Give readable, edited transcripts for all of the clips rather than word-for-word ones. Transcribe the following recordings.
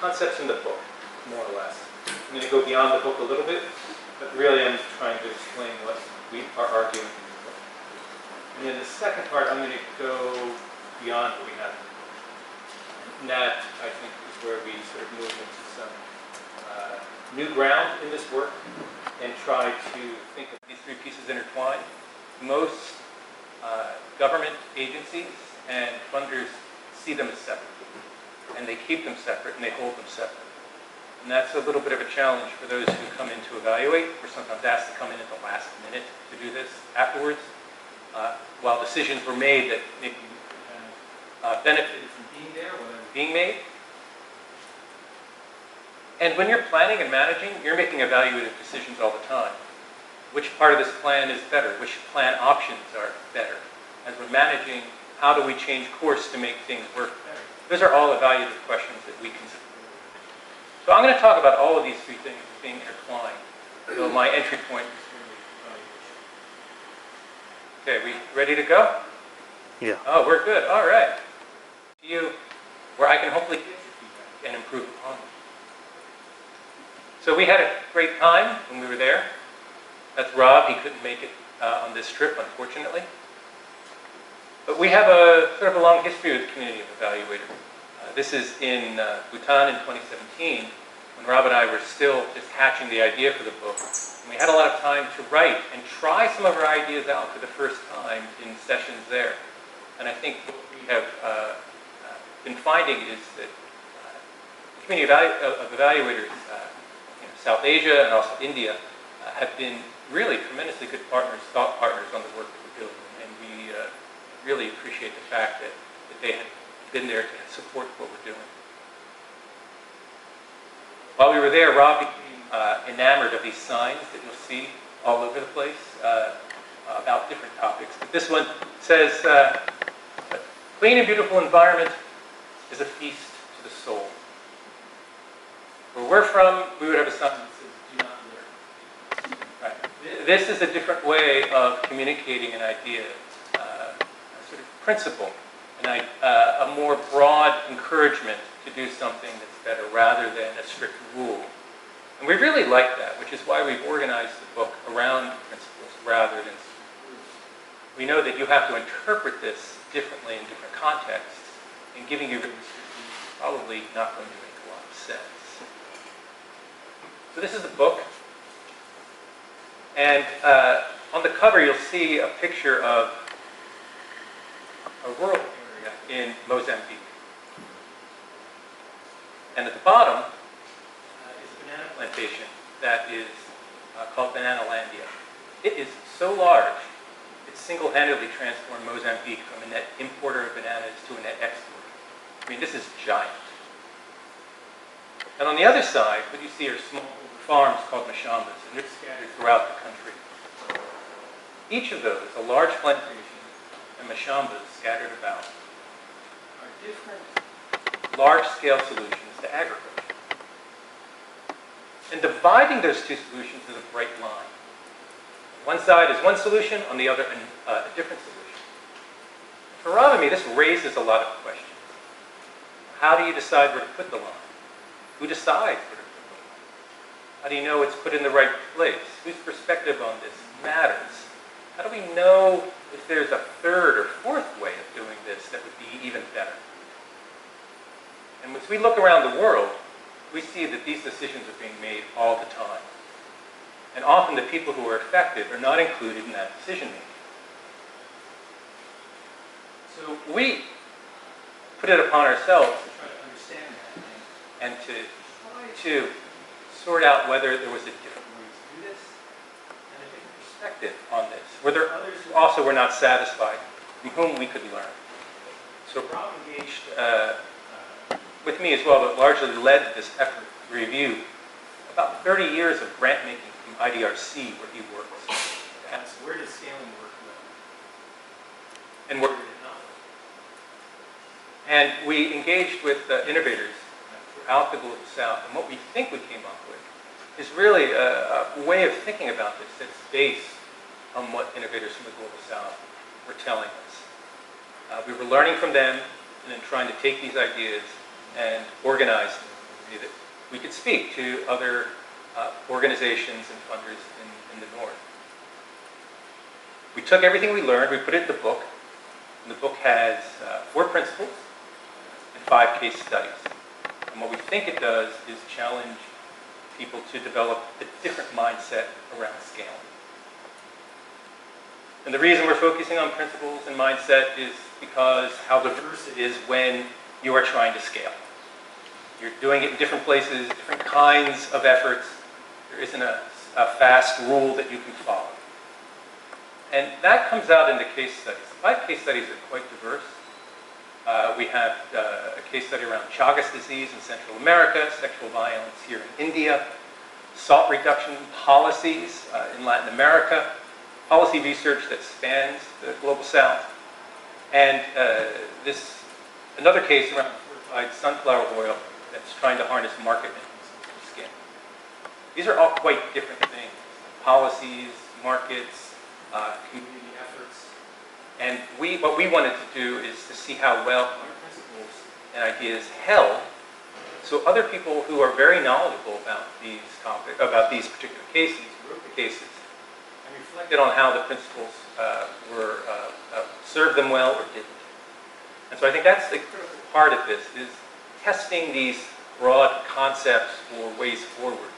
concepts in the book, more or less. I'm going to go beyond the book a little bit, but really I'm trying to explain what we are arguing in the book. And in the second part, I'm going to go beyond what we have. And that, I think, is where we sort of move into some new ground in this work and try to think of these three pieces intertwined. Most government agencies and funders see them as separate, and they keep them separate and they hold them separate. And that's a little bit of a challenge for those who come in to evaluate. We're sometimes asked to come in at the last minute to do this afterwards, while decisions were made that maybe benefited from being there when they were being made. And when you're planning and managing, you're making evaluative decisions all the time. Which part of this plan is better? Which plan options are better? As we're managing, how do we change course to make things work better? Those are all evaluative questions that we consider. So I'm going to talk about all of these three things being intertwined. So my entry point is really evaluation. Okay, we ready to go? Yeah. Oh, we're good. All right. To you, where I can hopefully get your feedback and improve upon it. So we had a great time when we were there. That's Rob. He couldn't make it on this trip, unfortunately. But we have a sort of a long history with the community of evaluators. This is in Bhutan in 2017, when Rob and I were still just hatching the idea for the book. And we had a lot of time to write and try some of our ideas out for the first time in sessions there. And I think what we have been finding is that the community of evaluators, South Asia and also India, have been really tremendously good partners, thought partners on the work that we're doing. And we really appreciate the fact that they have been there to support what we're doing. While we were there, Rob became enamored of these signs that you'll see all over the place about different topics. But this one says, a clean and beautiful environment is a feast to the soul. Where we're from, we would have a sign that says, do not litter. Right. This is a different way of communicating an idea, a sort of principle, and a more broad encouragement to do something that's better rather than a strict rule. And we really like that, which is why we've organized the book around principles rather than rules. We know that you have to interpret this differently in different contexts, and giving you written descriptions is probably not going to make a lot of sense. So this is the book, and on the cover you'll see a picture of a rural area in Mozambique. And at the bottom is a banana plantation that is called Bananalandia. It is so large, it single-handedly transformed Mozambique from a net importer of bananas to a net exporter. I mean, this is giant. And on the other side, what you see are small farms called mashambas, and they're scattered throughout the country. Each of those, a large plantation and mashambas scattered about, are different large-scale solutions to agriculture. And dividing those two solutions is a bright line. One side is one solution, on the other a different solution. For Rob and me, this raises a lot of questions. How do you decide where to put the line? Who decides where to put the line? How do you know it's put in the right place? Whose perspective on this matters? How do we know if there's a third or fourth way of doing this that would be even better? And as we look around the world, we see that these decisions are being made all the time. And often the people who are affected are not included in that decision making. So we put it upon ourselves to try to understand that and to try to sort out whether there was a different way to do this and a different perspective on this. Were there others who also were not satisfied, from whom we could learn? So Rob engaged with me as well, but largely led this effort to review about 30 years of grant making from IDRC, where he works. To ask, where does scaling work well? And where did it not work? And we engaged with innovators throughout the Global South, and what we think we came up with is really a way of thinking about this that's based on what innovators from the Global South were telling us. We were learning from them and then trying to take these ideas and organize them me that we could speak to other organizations and funders in the North. We took everything we learned, we put it in the book, and the book has 4 principles and 5 case studies. And what we think it does is challenge people to develop a different mindset around scaling. And the reason we're focusing on principles and mindset is because how diverse it is when you are trying to scale. You're doing it in different places, different kinds of efforts. There isn't a fast rule that you can follow. And that comes out in the case studies. The 5 case studies are quite diverse. We have a case study around Chagas disease in Central America, sexual violence here in India, salt reduction policies in Latin America, policy research that spans the global south, and another case around fortified sunflower oil that's trying to harness market mechanisms for skin. These are all quite different things: policies, markets, community efforts. And what we wanted to do is to see how well our principles and ideas held, so other people who are very knowledgeable about these topics, about these particular cases, wrote the cases, and reflected on how the principles served them well or didn't. And so I think that's the critical part of this, is testing these broad concepts or ways forward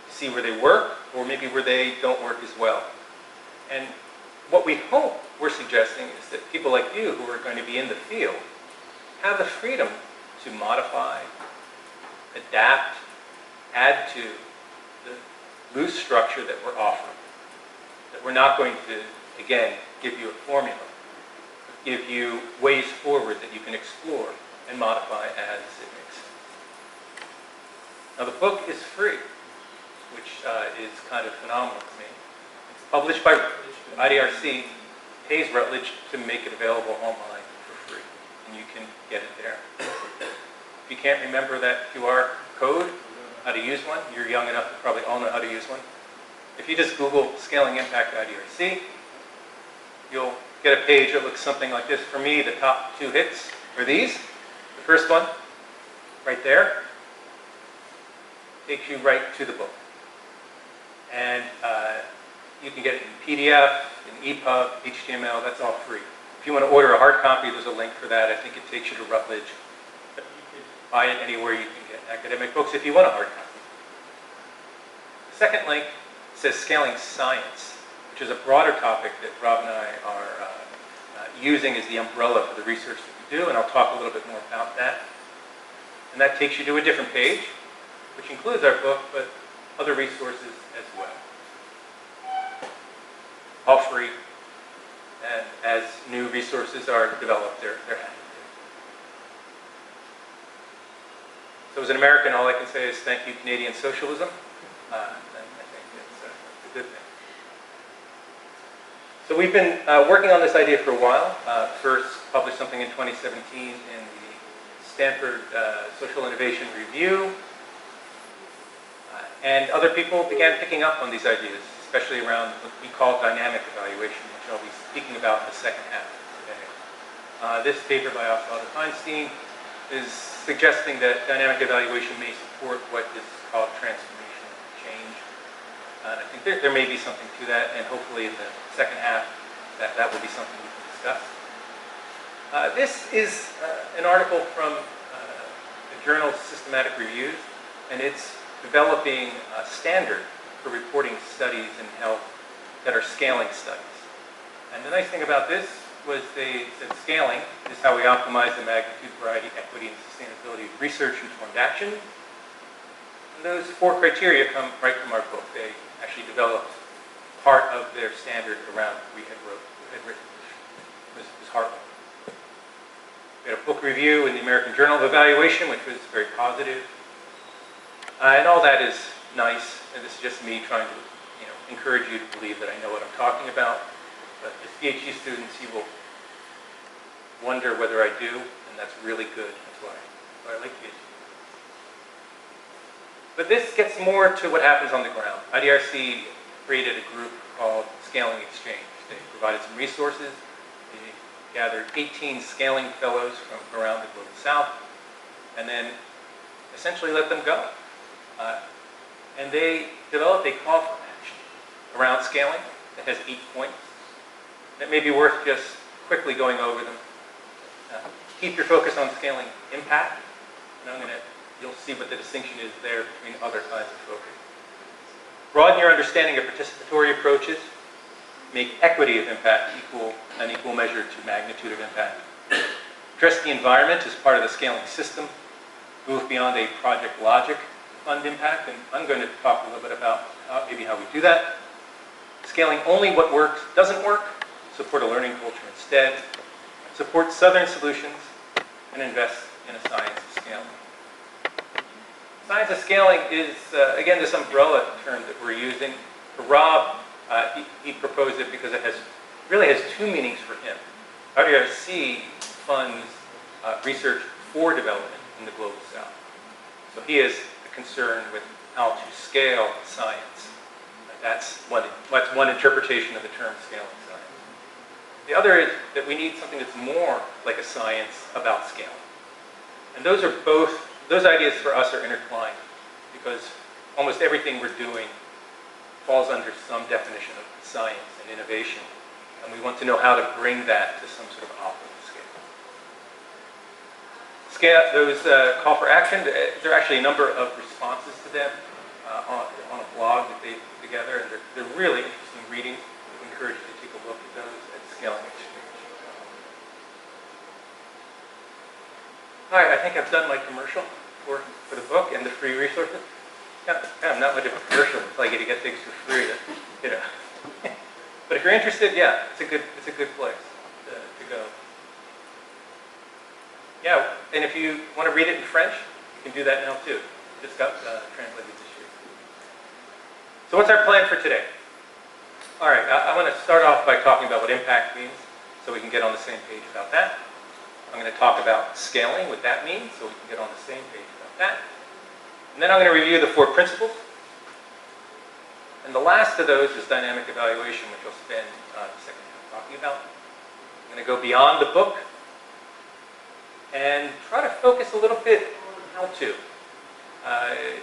to see where they work or maybe where they don't work as well. And what we hope we're suggesting is that people like you who are going to be in the field have the freedom to modify, adapt, add to the loose structure that we're offering. That we're not going to, again, give you a formula, but give you ways forward that you can explore and modify as it makes sense. Now the book is free, which is kind of phenomenal to me. It's published by Rutledge. IDRC pays Rutledge to make it available online for free, and you can get it there. If you can't remember that QR code, how to use one, you're young enough to probably all know how to use one. If you just Google Scaling Impact IDRC, you'll get a page that looks something like this. For me, the top 2 hits are these. The first one, right there, takes you right to the book. And you can get it in PDF, in EPUB, HTML, that's all free. If you want to order a hard copy, there's a link for that. I think it takes you to Rutledge. But you can buy it anywhere you can get academic books if you want a hard copy. The second link says Scaling Science, which is a broader topic that Rob and I are using as the umbrella for the research that we do, and I'll talk a little bit more about that. And that takes you to a different page, which includes our book, but other resources as well. All free, and as new resources are developed, they're added to. So as an American, all I can say is thank you, Canadian socialism. And I think it's a good thing. So we've been working on this idea for a while. First published something in 2017 in the Stanford Social Innovation Review. And other people began picking up on these ideas, especially around what we call dynamic evaluation, which I'll be speaking about in the second half of today. This paper by Oswald Feinstein is suggesting that dynamic evaluation may support what is called transformational change. And I think there may be something to that, and hopefully in the second half that will be something we can discuss. This is an article from the journal Systematic Reviews, and it's developing a standard for reporting studies in health that are scaling studies. And the nice thing about this was they said scaling is how we optimize the magnitude, variety, equity, and sustainability of research-informed action. And those 4 criteria come right from our book. They actually developed part of their standard around what we had written, which was heartwarming. We had a book review in the American Journal of Evaluation, which was very positive. And all that is nice, and this is just me trying to encourage you to believe that I know what I'm talking about. But as PhD students, you will wonder whether I do, and that's really good. That's why I like PhD. But this gets more to what happens on the ground. IDRC created a group called Scaling Exchange. They provided some resources. They gathered 18 scaling fellows from around the global south, and then essentially let them go. And they developed a call for action around scaling that has 8 points. It may be worth just quickly going over them. Keep your focus on scaling impact. And you'll see what the distinction is there between other kinds of focus. Broaden your understanding of participatory approaches. Make equity of impact an equal measure to magnitude of impact. Address the environment as part of the scaling system. Move beyond a project logic fund impact, and I'm going to talk a little bit about maybe how we do that. Scaling only what works, doesn't work. Support a learning culture instead. Support Southern solutions, and invest in a science of scaling. Science of scaling is, again, this umbrella term that we're using. For Rob, he proposed it because it really has 2 meanings for him. IDRC funds research for development in the Global South. So he is concerned with how to scale science. That's one interpretation of the term scaling science. The other is that we need something that's more like a science about scaling. And those ideas for us are intertwined because almost everything we're doing falls under some definition of science and innovation. And we want to know how to bring that to some sort of optimal scale. Those call for action, there are actually a number of responses to them on a blog that they put together, and they're really interesting reading. I encourage you to take a look at those at Scaling Exchange. All right, I think I've done my commercial for the book and the free resources. I'm not much of a commercial until I get to get things for free. But if you're interested, yeah, it's a good place to go. Yeah, and if you want to read it in French, you can do that now too. It just got translated this year. So what's our plan for today? All right, I want to start off by talking about what impact means, so we can get on the same page about that. I'm going to talk about scaling, what that means, so we can get on the same page about that. And then I'm going to review the 4 principles. And the last of those is dynamic evaluation, which I'll spend the second half talking about. I'm going to go beyond the book and try to focus a little bit on how-to.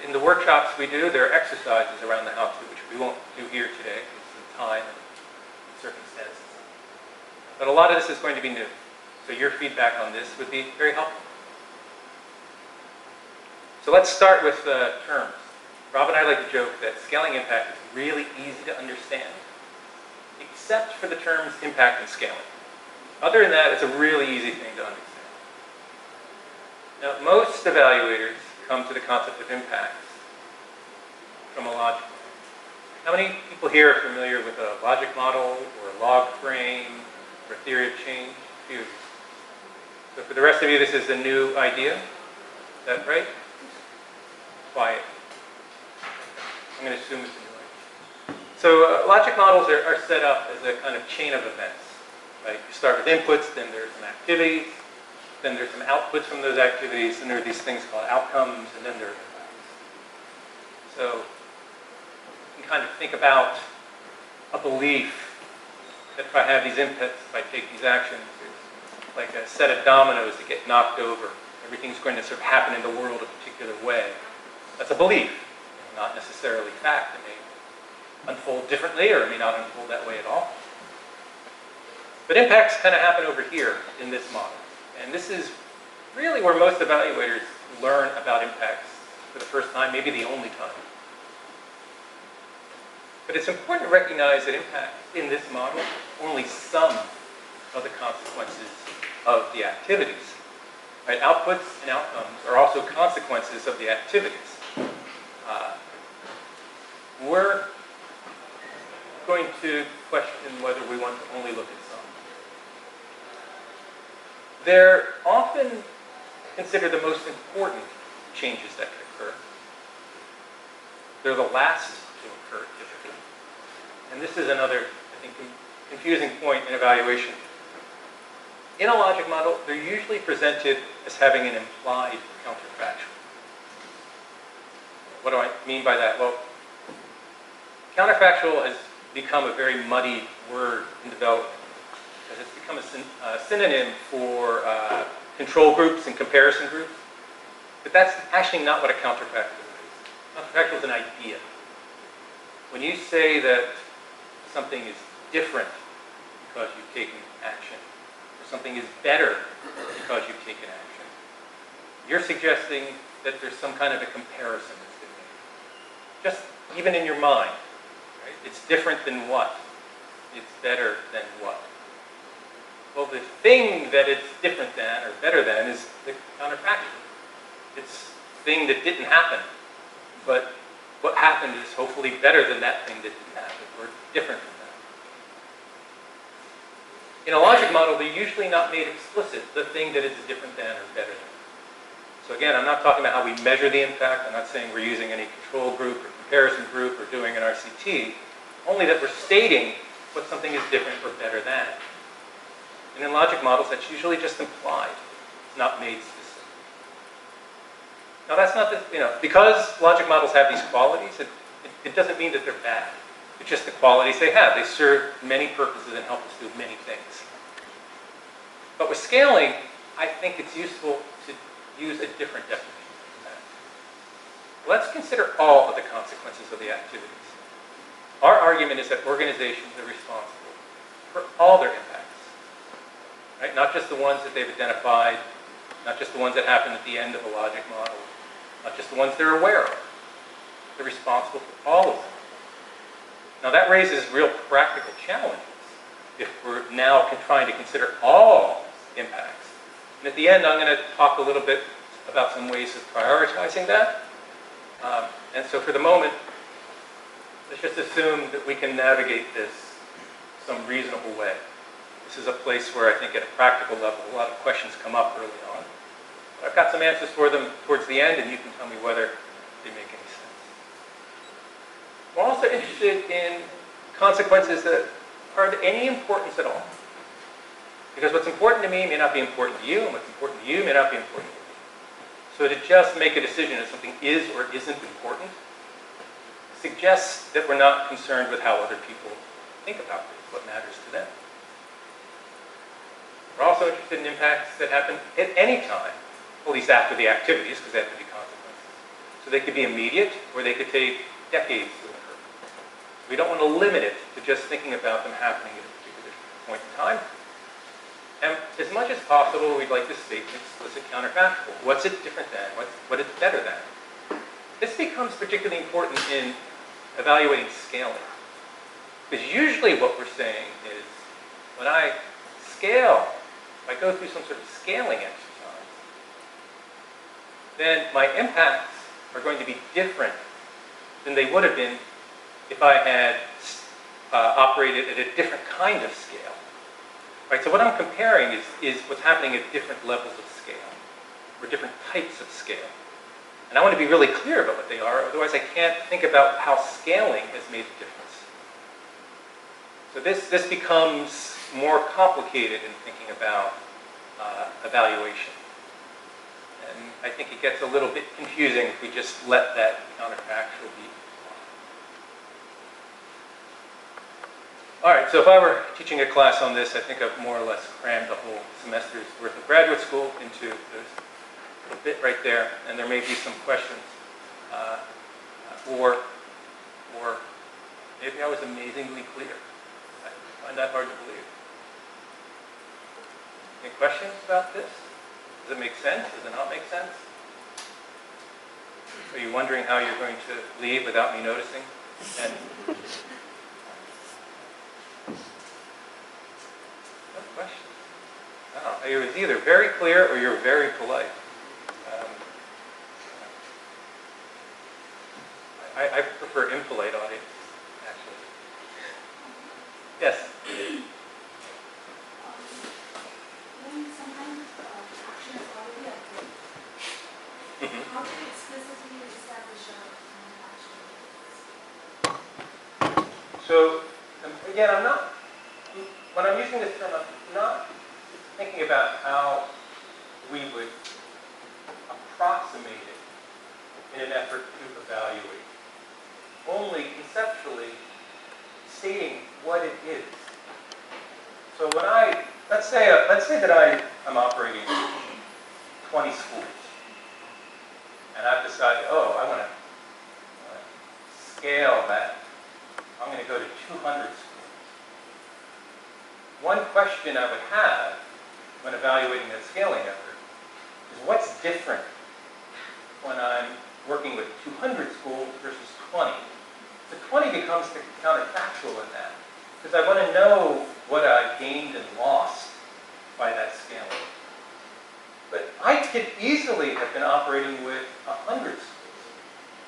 In the workshops we do, there are exercises around the how-to, which we won't do here today because of time and circumstances. But a lot of this is going to be new. So your feedback on this would be very helpful. So let's start with terms. Rob and I like to joke that scaling impact is really easy to understand, except for the terms impact and scaling. Other than that, it's a really easy thing to understand. Now, most evaluators come to the concept of impact from a logic model. How many people here are familiar with a logic model or a log frame or a theory of change? A few. So for the rest of you, this is a new idea. Is that right? Quiet. I'm going to assume it's a new idea. So logic models are set up as a kind of chain of events. Right? You start with inputs, then there's some activities, then there's some outputs from those activities, and there are these things called outcomes, and then there are effects. So you can kind of think about a belief that if I have these inputs, if I take these actions, it's like a set of dominoes that get knocked over. Everything's going to sort of happen in the world a particular way. That's a belief, not necessarily fact. It may unfold differently, or it may not unfold that way at all. But impacts kind of happen over here in this model. And this is really where most evaluators learn about impacts for the first time, maybe the only time. But it's important to recognize that impacts in this model are only some of the consequences of the activities. Right? Outputs and outcomes are also consequences of the activities. We're going to question whether we want to only look at some. They're often considered the most important changes that could occur. They're the last to occur, typically. And this is another, I think, confusing point in evaluation. In a logic model, they're usually presented as having an implied counterfactual. What do I mean by that? Well, counterfactual has become a very muddy word in development, because it's become a synonym for control groups and comparison groups. But that's actually not what a counterfactual is. Counterfactual is an idea. When you say that something is different because you've taken action, or something is better because you've taken action, you're suggesting that there's some kind of a comparison that's been made. Just even in your mind, right? It's different than what? It's better than what? Well, the thing that it's different than or better than is the counterfactual. It's the thing that didn't happen, but what happened is hopefully better than that thing that didn't happen, or different from that. In a logic model, they're usually not made explicit, the thing that is different than or better than. So again, I'm not talking about how we measure the impact. I'm not saying we're using any control group or comparison group or doing an RCT, only that we're stating what something is different or better than. And in logic models, that's usually just implied. It's not made specific. Now that's not, because logic models have these qualities, it doesn't mean that they're bad. It's just the qualities they have. They serve many purposes and help us do many things. But with scaling, I think it's useful to use a different definition for that. Let's consider all of the consequences of the activities. Our argument is that organizations are responsible for all their impacts. Right? Not just the ones that they've identified, not just the ones that happen at the end of a logic model, not just the ones they're aware of. They're responsible for all of them. Now that raises real practical challenges if we're now trying to consider all impacts. And at the end, I'm going to talk a little bit about some ways of prioritizing that. And so for the moment, let's just assume that we can navigate this some reasonable way. This is a place where I think at a practical level, a lot of questions come up early on. But I've got some answers for them towards the end, and you can tell me whether they make any sense. We're also interested in consequences that are of any importance at all. Because what's important to me may not be important to you, and what's important to you may not be important to me. So to just make a decision if something is or isn't important suggests that we're not concerned with how other people think about this, what matters to them. We're also interested in impacts that happen at any time, at least after the activities, because they have to be consequences. So they could be immediate, or they could take decades to occur. We don't want to limit it to just thinking about them happening at a particular point in time. And as much as possible, we'd like to state an explicit counterfactual. What's it different than? What is better than? This becomes particularly important in evaluating scaling. Because usually what we're saying is, when I scale, if I go through some sort of scaling exercise, then my impacts are going to be different than they would have been if I had operated at a different kind of scale. Right, so what I'm comparing is what's happening at different levels of scale, or different types of scale. And I want to be really clear about what they are, otherwise I can't think about how scaling has made a difference. So this becomes more complicated in thinking about evaluation. And I think it gets a little bit confusing if we just let that counterfactual be. All right, so if I were teaching a class on this, I think I've more or less crammed the whole semester's worth of graduate school into this little bit right there, and there may be some questions. Or maybe I was amazingly clear. I find that hard to believe. Any questions about this? Does it make sense? Does it not make sense? Are you wondering how you're going to leave without me noticing? And no questions. Oh, it was either very clear or you're very polite. I prefer impolite audience, actually. Yes? When sometimes action is already occurred, how do you explicitly establish an action? So, again, when I'm using this term, I'm not thinking about how we would approximate it in an effort to evaluate. Only conceptually stating what it is. So when let's say that I'm operating 20 schools, and I've decided, oh, I want to scale that. I'm going to go to 200 schools. One question I would have when evaluating that scaling effort is what's different when I'm working with 200 schools versus 20? The 20 becomes the counterfactual in that, because I want to know what I gained and lost by that scaling. But I could easily have been operating with 100 schools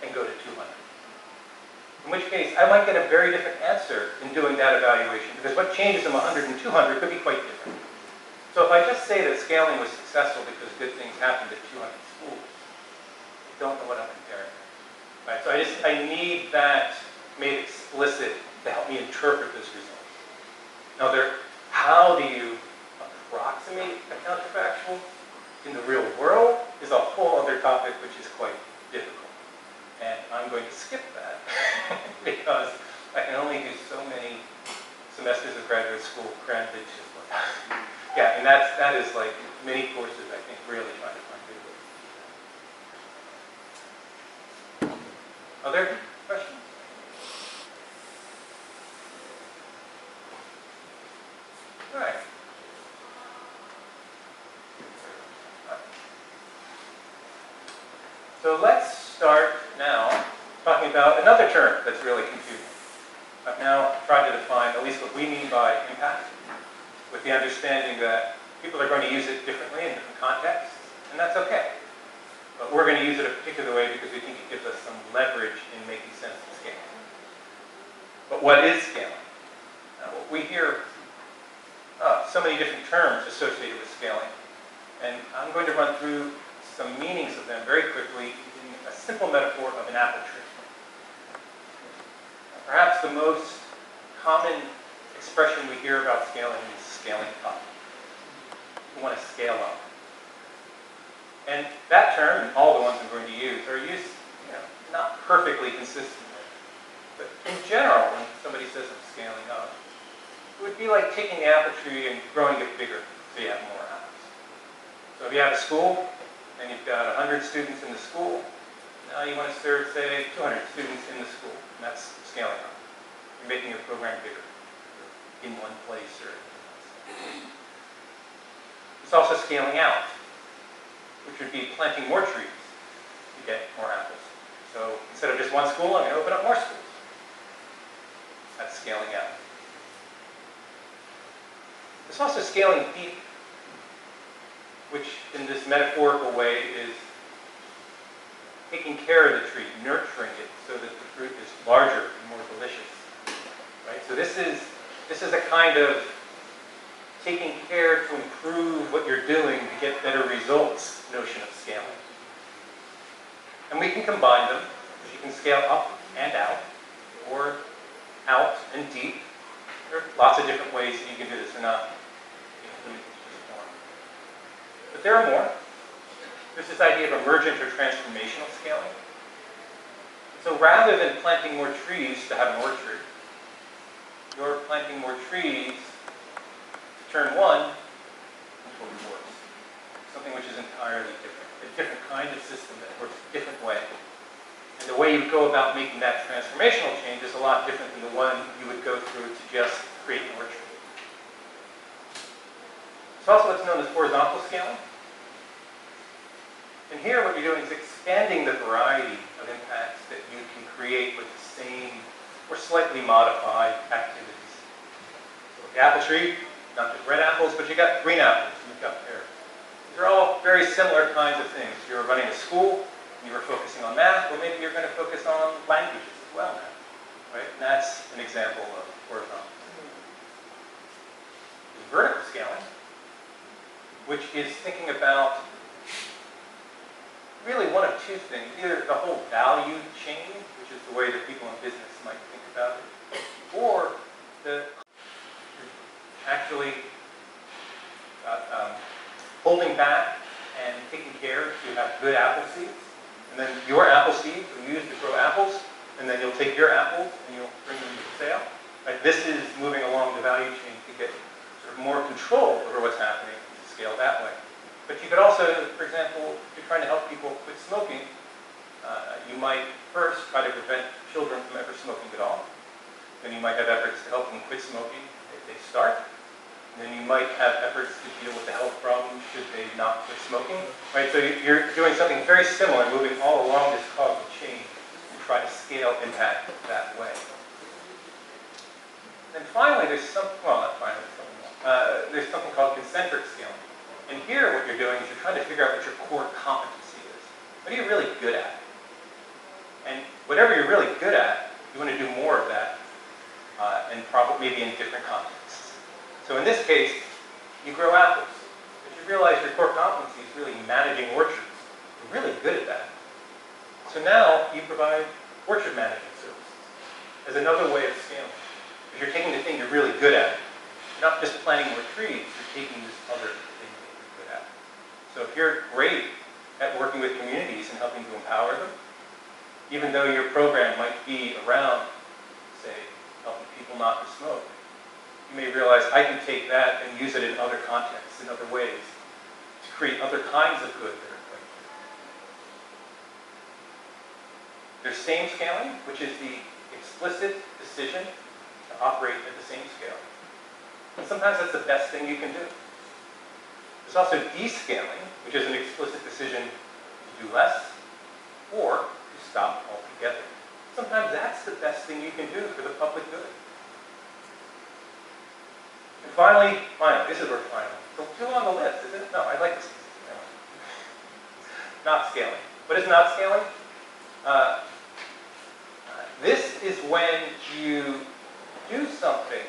and go to 200. In which case, I might get a very different answer in doing that evaluation, because what changes from 100 and 200 could be quite different. So if I just say that scaling was successful because good things happened at 200 schools, I don't know what I'm comparing. Right? So I need that made explicit to help me interpret this result. Now, how do you approximate a counterfactual in the real world is a whole other topic which is quite difficult. And I'm going to skip that because I can only do so many semesters of graduate school crammed into one. Yeah, and that is like many courses, I think, really trying to find good ways. Other questions? All right. So let's start now talking about another term that's really confusing. I've now tried to define at least what we mean by impact, with the understanding that people are going to use it differently in different contexts, and that's okay. But we're going to use it a particular way because we think it gives us some leverage in making sense of scaling. But what is scaling? Now, we hear so many different terms associated with scaling, and I'm going to run through some meanings of them very quickly in a simple metaphor of an apple tree. Perhaps the most common expression we hear about scaling is scaling up. We want to scale up. And that term, and all the ones I'm going to use, are used not perfectly consistently. But in general, when somebody says I'm scaling up, it would be like taking the apple tree and growing it bigger so you have more apples. So if you have a school, and you've got 100 students in the school, now you want to serve, say, 200 students in the school, and that's scaling up. You're making your program bigger in one place or it's also scaling out, which would be planting more trees to get more apples. So instead of just one school, I'm going to open up more schools. That's scaling out. There's also scaling deep, which in this metaphorical way is taking care of the tree, nurturing it so that the fruit is larger and more delicious. Right? So this is a kind of taking care to improve what you're doing to get better results notion of scaling. And we can combine them. You can scale up and out, or out and deep. There are lots of different ways that you can do this. They're not limited to just one. But there are more. There's this idea of emergent or transformational scaling. So rather than planting more trees to have an orchard, you're planting more trees to turn one into a forest. Something which is entirely different. A different kind of system that works a different way. And the way you go about making that transformational change is a lot different than the one you would go through to just create an orchard. It's also what's known as horizontal scaling. And here what you're doing is expanding the variety of impacts that you can create with the same or slightly modified activities. So with the apple tree, not just red apples, but you got green apples, and you've got pears. These are all very similar kinds of things. You're running a school, and you were focusing on math, or maybe you're going to focus on languages as well now. Right? And that's an example of horizontal. There's vertical scaling, which is thinking about really one of two things. Either the whole value chain, which is the way that people in business might think about it, or the actually holding back and taking care to have good apple seeds. And then your apple seeds are used to grow apples, and then you'll take your apples and you'll bring them to sale. Right? This is moving along the value chain to get sort of more control over what's happening to scale that way. But you could also, for example, if you're trying to help people quit smoking, You might first try to prevent children from ever smoking at all. Then you might have efforts to help them quit smoking if they start. And then you might have efforts to deal with the health problems should they not quit smoking. Right? So you're doing something very similar, moving all along this causal chain to try to scale impact that way. And finally, there's something, well, not finally, there's something called concentric scaling. And here what you're doing is you're trying to figure out what your core competency is. What are you really good at? And whatever you're really good at, you want to do more of that, and probably maybe in different contexts. So in this case, you grow apples. But you realize your core competency is really managing orchards. You're really good at that. So now you provide orchard management services as another way of scaling. Because you're taking the thing you're really good at. You're not just planting more trees, you're taking this other thing that you're good at. So if you're great at working with communities and helping to empower them, even though your program might be around, say, helping people not to smoke, you may realize I can take that and use it in other contexts, in other ways, to create other kinds of good that are quite good. There's same scaling, which is the explicit decision to operate at the same scale. And sometimes that's the best thing you can do. There's also descaling, which is an explicit decision to do less or to stop altogether. Sometimes that's the best thing you can do for the public good. And finally, this is where final. So too long a list, isn't it? No, I like this. Not scaling. What is not scaling? This is when you do something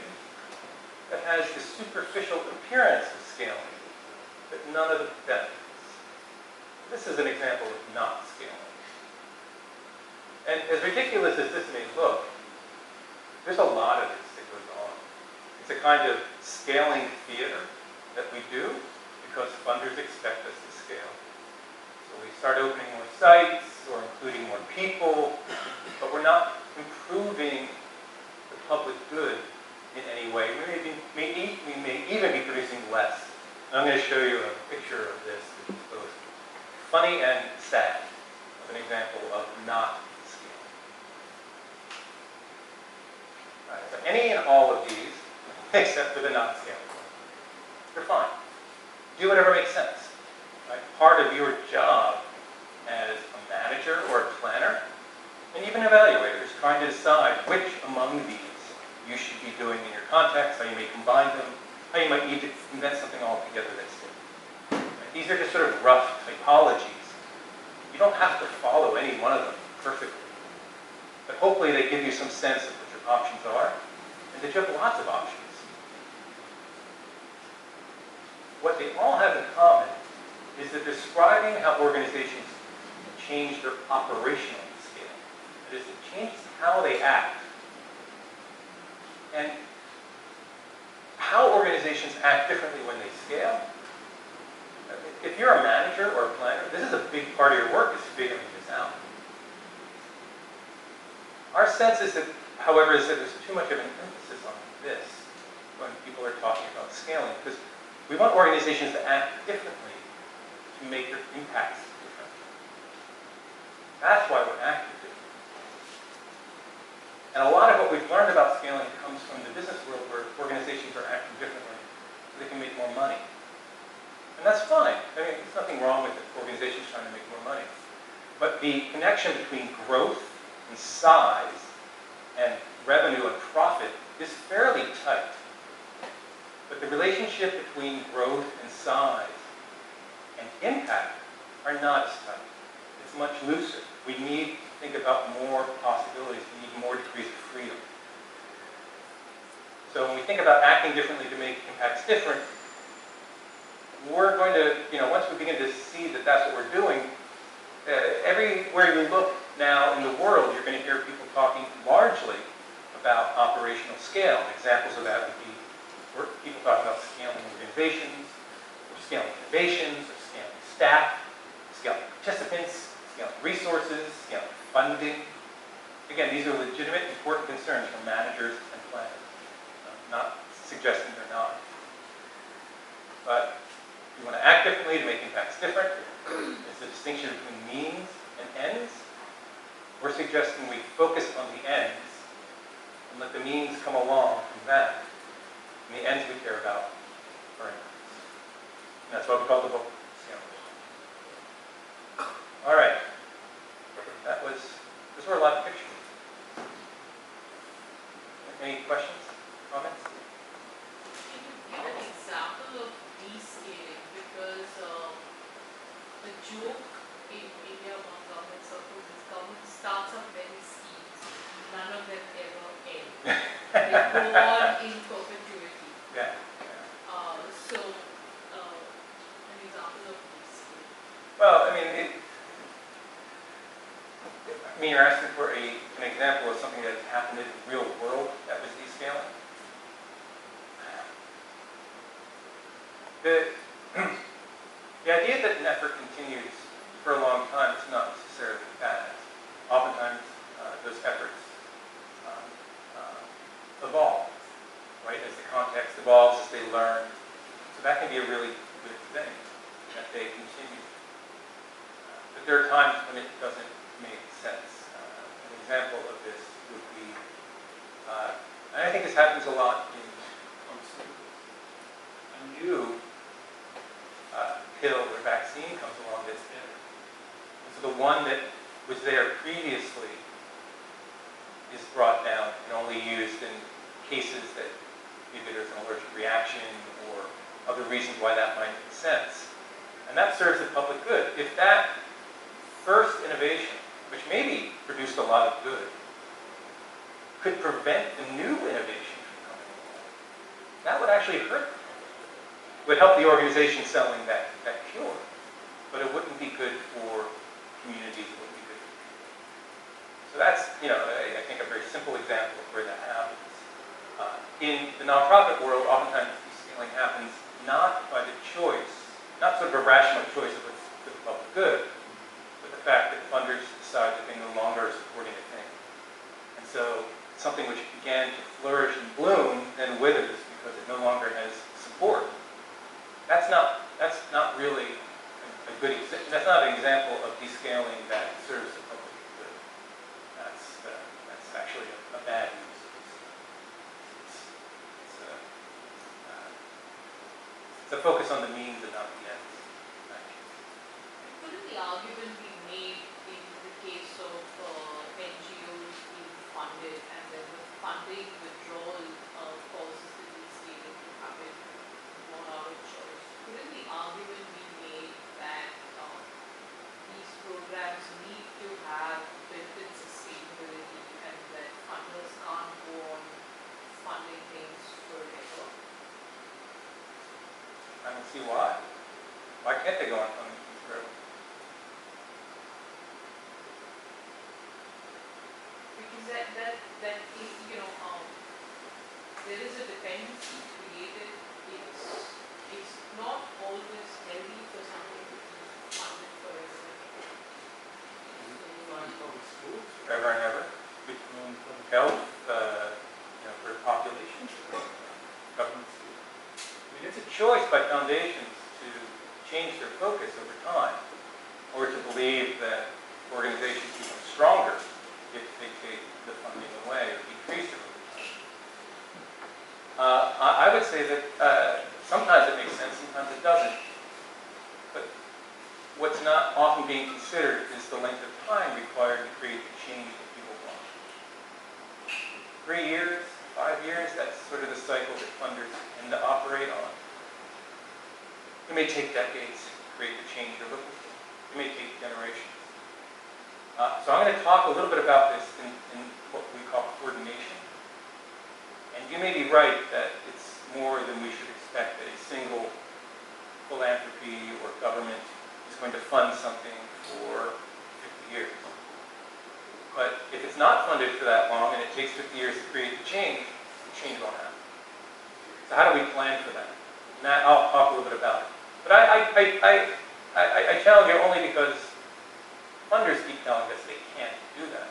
that has the superficial appearance of scaling, but none of the benefits. This is an example of not scaling. And as ridiculous as this may look, there's a lot of this that goes on. It's a kind of scaling theater that we do because funders expect us to scale. So we start opening more sites or including more people, but we're not improving the public good in any way. We may even be producing less. And I'm going to show you a picture of this, which is both funny and sad, of an example of not scaling. All right, so any and all of these, except for the not scaling one, they're fine. Do whatever makes sense. Right? Part of your job as a manager or a planner, and even evaluators, trying to decide which among these you should be doing in your context, how you may combine them, how you might need to invent something altogether that's different. Right? These are just sort of rough typologies. You don't have to follow any one of them perfectly. But hopefully they give you some sense of what your options are, and that you have lots of options. What they all have in common is they're describing how organizations change their operational scale. That is, it changes how they act. And how organizations act differently when they scale. If you're a manager or a planner, this is a big part of your work, is figuring this out. Our sense is that, however, is that there's too much of an emphasis on this when people are talking about scaling, because we want organizations to act differently to make their impacts different. That's why we're acting differently. And a lot of what we've learned about scaling comes from the business world, where organizations are acting differently so they can make more money. And that's fine. I mean, there's nothing wrong with organizations trying to make more money. But the connection between growth and size and revenue and profit is fairly tight. But the relationship between growth and size and impact are not as tight. It's much looser. We need to think about more possibilities. We need more degrees of freedom. So when we think about acting differently to make impacts different, we're going to, once we begin to see that that's what we're doing, everywhere you look now in the world, you're going to hear people talking largely about operational scale. Examples of that would be people talking about scaling organizations, or scaling innovations, or scaling staff, scaling participants, scaling resources, scaling funding. Again, these are legitimate, important concerns for managers and planners. I'm not suggesting they're not. But if you want to act differently to make impacts different, it's the distinction between means and ends. We're suggesting we focus on the ends and let the means come along from that. And the ends we care about are inputs. And that's why we call the book scaling. All right. Those were a lot of pictures. Any questions, comments? Can you give an example of descaling? Because the joke in India among government circles is government starts up many schemes, none of them ever end. They go on in perpetuity. Yeah. So, an example of descaling. Well, you're asking for an example of something that happened in the real world that was descaling? The idea that an effort continues for a long time is not necessarily bad. Oftentimes, those efforts evolve, right? As the context evolves, as they learn. So that can be a really good thing, that they continue. But there are times when it doesn't make sense. An example of this would be, and I think this happens a lot in pharmaceuticals. A new pill or vaccine comes along that's better. And so the one that was there previously is brought down and only used in cases that maybe there's an allergic reaction or other reasons why that might make sense. And that serves the public good. If that first innovation, which maybe produced a lot of good, could prevent the new innovation from coming along, that would actually hurt the public. It would help the organization selling that cure, but it wouldn't be good for communities, it wouldn't be good for people. So that's, I think a very simple example of where that happens. In the nonprofit world, oftentimes descaling happens not by the choice, not sort of a rational choice of what's for the public good, but the fact that funders decide that they no longer are supporting a thing. And so something which began to flourish and bloom then withers because it no longer has support. That's not really a good example. That's not an example of descaling that serves the public good. That's actually a bad use. It's a focus on the means and not the ends. Couldn't the argument be made in the case of NGOs being funded and then the funding withdrawal causes the descaling to happen more out of choice? Couldn't the argument be made that these programs need to have built-in sustainability and that funders can't go on funding things forever? I don't see why. Why can't they go on funding things forever? Because that is, there is a dependency created. It's not always healthy for something to be funded forever. Public schools, forever and ever. Public health, for populations, government schools. It's a choice by foundations to change their focus over time, or to believe that organizations become stronger if they take the funding away or decrease it over time. I would say that sometimes it makes sense, sometimes it doesn't. But what's not often being considered is the length of time required to create the change that people want. 3 years, 5 years, that's sort of the cycle that funders tend to operate on. It may take decades to create the change they're looking for. It may take generations. So I'm going to talk a little bit about this in what we call coordination. And you may be right that it's more than we should expect that a single philanthropy or government is going to fund something for 50 years. But if it's not funded for that long and it takes 50 years to create the change won't happen. So how do we plan for that? And I'll talk a little bit about it. But I challenge you only because funders keep telling us they can't do that.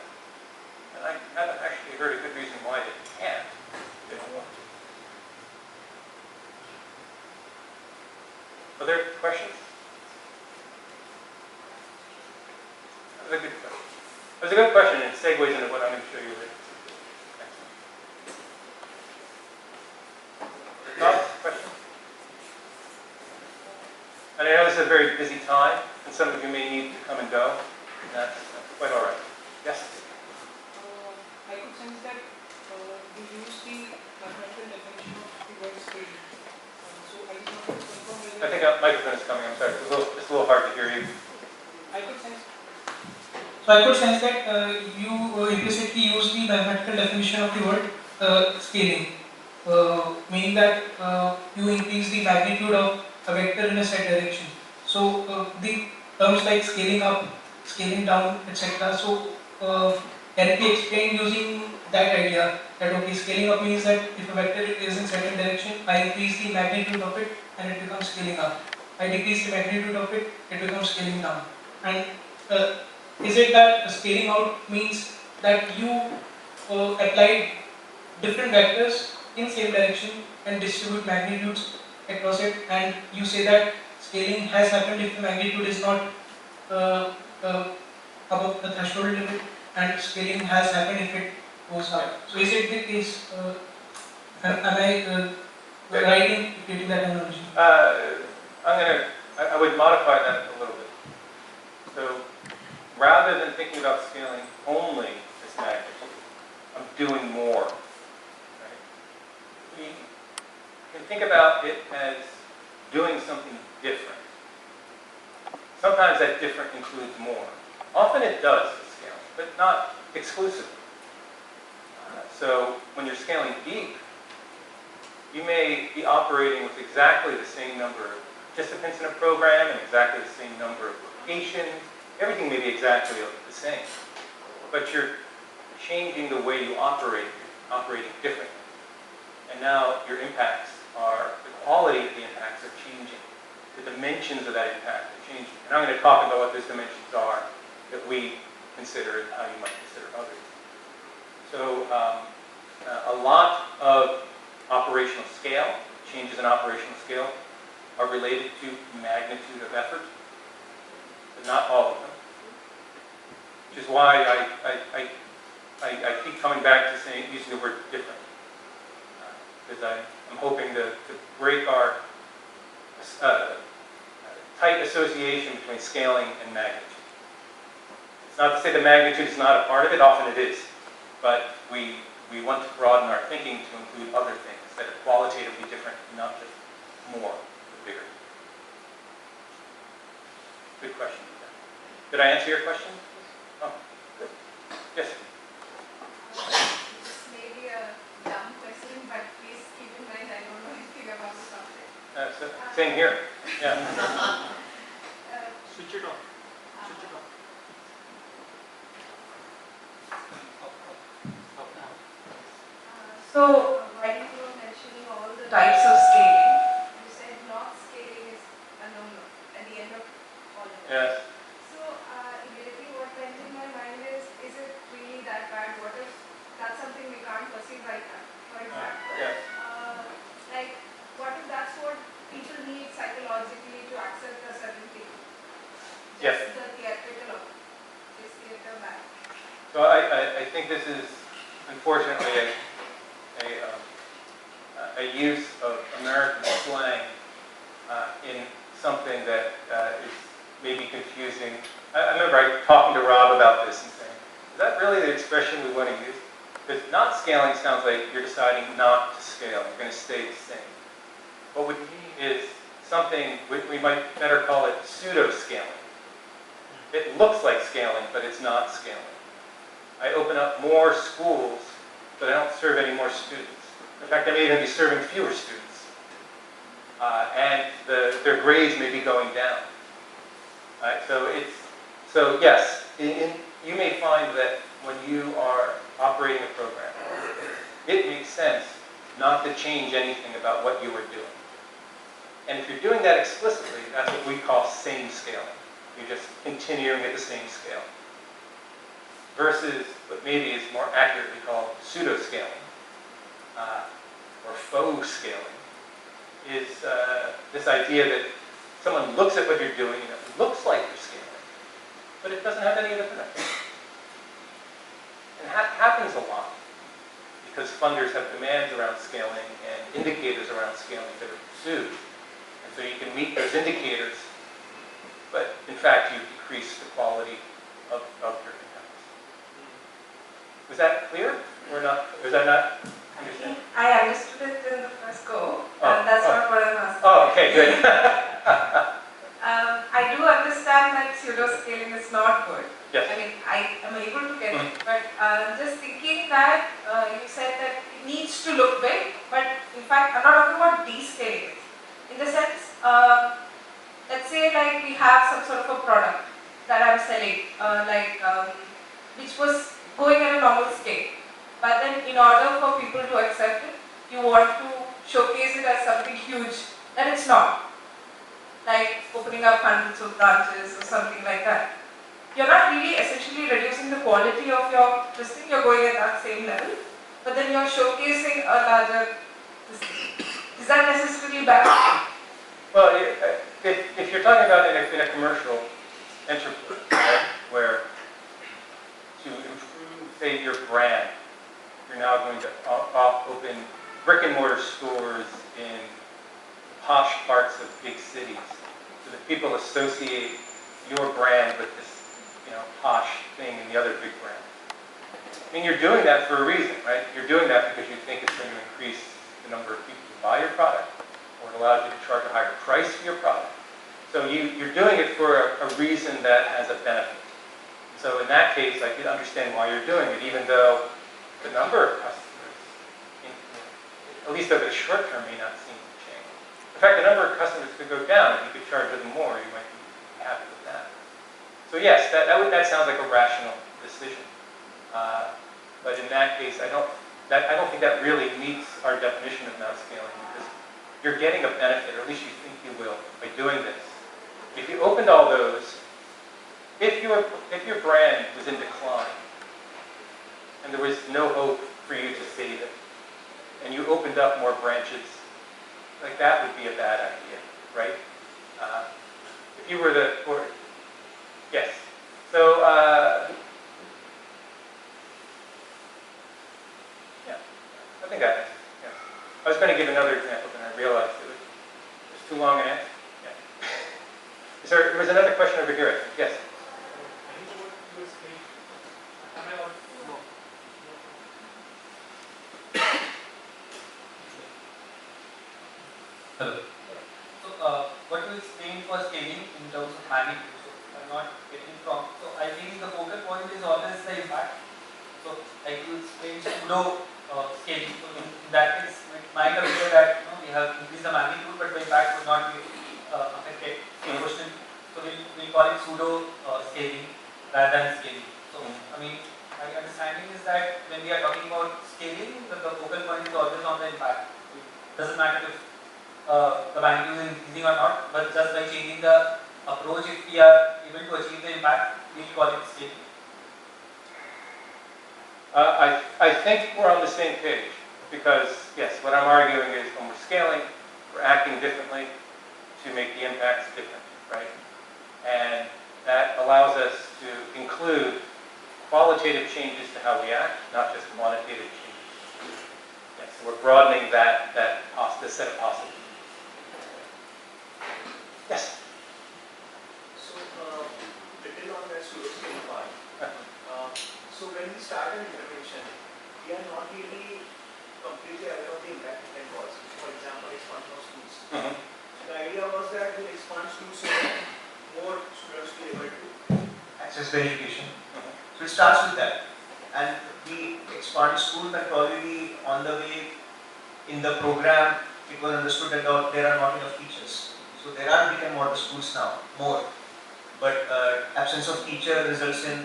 And I haven't actually heard a good reason why they can't. They don't want to. Other questions? That was a good question. It was a good question. segues into what I'm going to show you later. Thoughts, questions? And I know this is a very busy time, and some of you may need to come and go. And that's quite all right. Yes? I could sense that you use the mathematical definition of the word scaling. So I just wanted to confirm whether... I think a microphone is coming. I'm sorry. It's a little hard to hear you. I could sense that you implicitly use the mathematical definition of the word scaling, meaning that you increase the magnitude of a vector in a set direction. So the terms like scaling up, scaling down, etc. So can it be explained using that idea that okay, scaling up means that if a vector is in certain direction, I increase the magnitude of it and it becomes scaling up. I decrease the magnitude of it, it becomes scaling down. And is it that scaling out means that you applied different vectors in same direction and distribute magnitudes across it, and you say that scaling has happened if the magnitude is not above the threshold limit, and scaling has happened if it goes up. So is it the case? Am I right in creating that analogy? I would modify that a little bit. So rather than thinking about scaling only as magnitude, I'm doing more. Right? You can think about it as doing something different. Sometimes that different includes more. Often it does with scaling, but not exclusively. So when you're scaling deep, you may be operating with exactly the same number of participants in a program and exactly the same number of locations. Everything may be exactly the same, but you're changing the way you operate. You're operating differently. And now your impacts are, the quality of the impacts are changing. The dimensions of that impact are changing. And I'm going to talk about what those dimensions are that we consider and how you might consider others. So a lot of operational scale, changes in operational scale, are related to magnitude of effort, but not all of them. Which is why I keep coming back to saying, using the word different. Because I'm hoping to break our tight association between scaling and magnitude. It's not to say the magnitude is not a part of it, often it is. But we want to broaden our thinking to include other things that are qualitatively different, not just more or bigger. Good question. Did I answer your question? Oh, good. Yes? This may be a dumb question, but please keep in mind I don't know anything about the subject. Same here. Yeah. Switch it off. Switch it off. So, while you were mentioning all the types of scaling, you said not scaling is a no-no at the end of all of it. Yes. So, immediately what went in my mind is it really that bad? What if that's something we can't perceive right now? For example, Yes. like, what if that's what people need psychologically to accept a certain thing? Yes. Just the theatrical of this theater bad. So I think this is, unfortunately, a use of American slang in something that is maybe confusing. I remember talking to Rob about this and saying, is that really the expression we want to use? Because not scaling sounds like you're deciding not to scale. You're going to stay the same. What we need is something, we might better call it pseudo-scaling. It looks like scaling, but it's not scaling. I open up more schools, but I don't serve any more students. In fact, I may even be serving fewer students. And their grades may be going down. So yes, you may find that when you are operating a program, it makes sense not to change anything about what you are doing. And if you're doing that explicitly, that's what we call same scaling. You're just continuing at the same scale. Versus what maybe is more accurately called pseudo-scaling, or faux scaling, is this idea that someone looks at what you're doing and it looks like you're scaling, but it doesn't have any of the benefits. And that happens a lot because funders have demands around scaling and indicators around scaling that are pursued. And so you can meet those indicators, but in fact you decrease the quality of your impacts. Was that clear or not? Was that not understood? I understood it in the first go, and that's not what I'm asking. Oh, okay, good. I do understand that pseudo-scaling is not good. Yes. I mean, I am able to get it, but just thinking that you said that it needs to look big, but in fact, I'm not talking about descaling it. In the sense, let's say like we have some sort of a product that I'm selling, which was going at a normal scale. But then in order for people to accept it, you want to showcase it as something huge that it's not. Like opening up hundreds of branches or something like that. You're not really essentially reducing the quality of your listing, you're going at that same level, but then you're showcasing a larger listing. Is that necessarily bad? Well, if you're talking about in a commercial enterprise, right, where to improve, say, your brand, you're now going to open brick and mortar stores in posh parts of big cities, so that people associate your brand with this, posh thing in the other big brand. I mean, you're doing that for a reason, right? You're doing that because you think it's going to increase the number of people who buy your product, or it allows you to charge a higher price for your product. So you're doing it for a reason that has a benefit. So in that case, I could understand why you're doing it, even though the number of customers, at least over the short term, may not seem to change. In fact, the number of customers could go down. If you could charge a little more, you might be happy with that. So yes, that sounds like a rational decision. But in that case, I don't think that really meets our definition of not scaling, because you're getting a benefit, or at least you think you will, by doing this. If you opened all those, if your brand was in decline, and there was no hope for you to save it, and you opened up more branches, like that would be a bad idea, right? If you were yes. So, yeah, I think that is, yeah. I was going to give another example, then I realized it was too long an answer. Yeah. There was another question over here, I think. Yes. Hello. So, what you explained for scaling in terms of magnitude, so I'm not getting from. So, I think the focal point is always the impact. So, like you explained pseudo scaling. So, in that case, it might appear that we have increased the magnitude, but the impact would not be affected. So, we'll call it pseudo scaling rather than scaling. So, I mean, my understanding is that when we are talking about scaling, the focal point is always on the impact. It doesn't matter if the magnitude is increasing or not, but just by changing the approach, if we are able to achieve the impact, we'll call it scaling. I think we're on the same page, because yes, what I'm arguing is when we're scaling, we're acting differently to make the impacts different, right? And that allows us to include qualitative changes to how we act, not just quantitative changes. Yes, so we're broadening that set of possibilities. Yes. So, little on that pseudo-scaling part. So, when we start an intervention, we are not really completely aware of the impact it can cause. For example, expansion of schools. So, the idea was that we'll expand schools so that more students will be able to access the education. So, it starts with that. And we expand schools, and probably on the way in the program, it was understood that there are not enough teachers. So there are brick and mortar schools now, more, but absence of teacher results in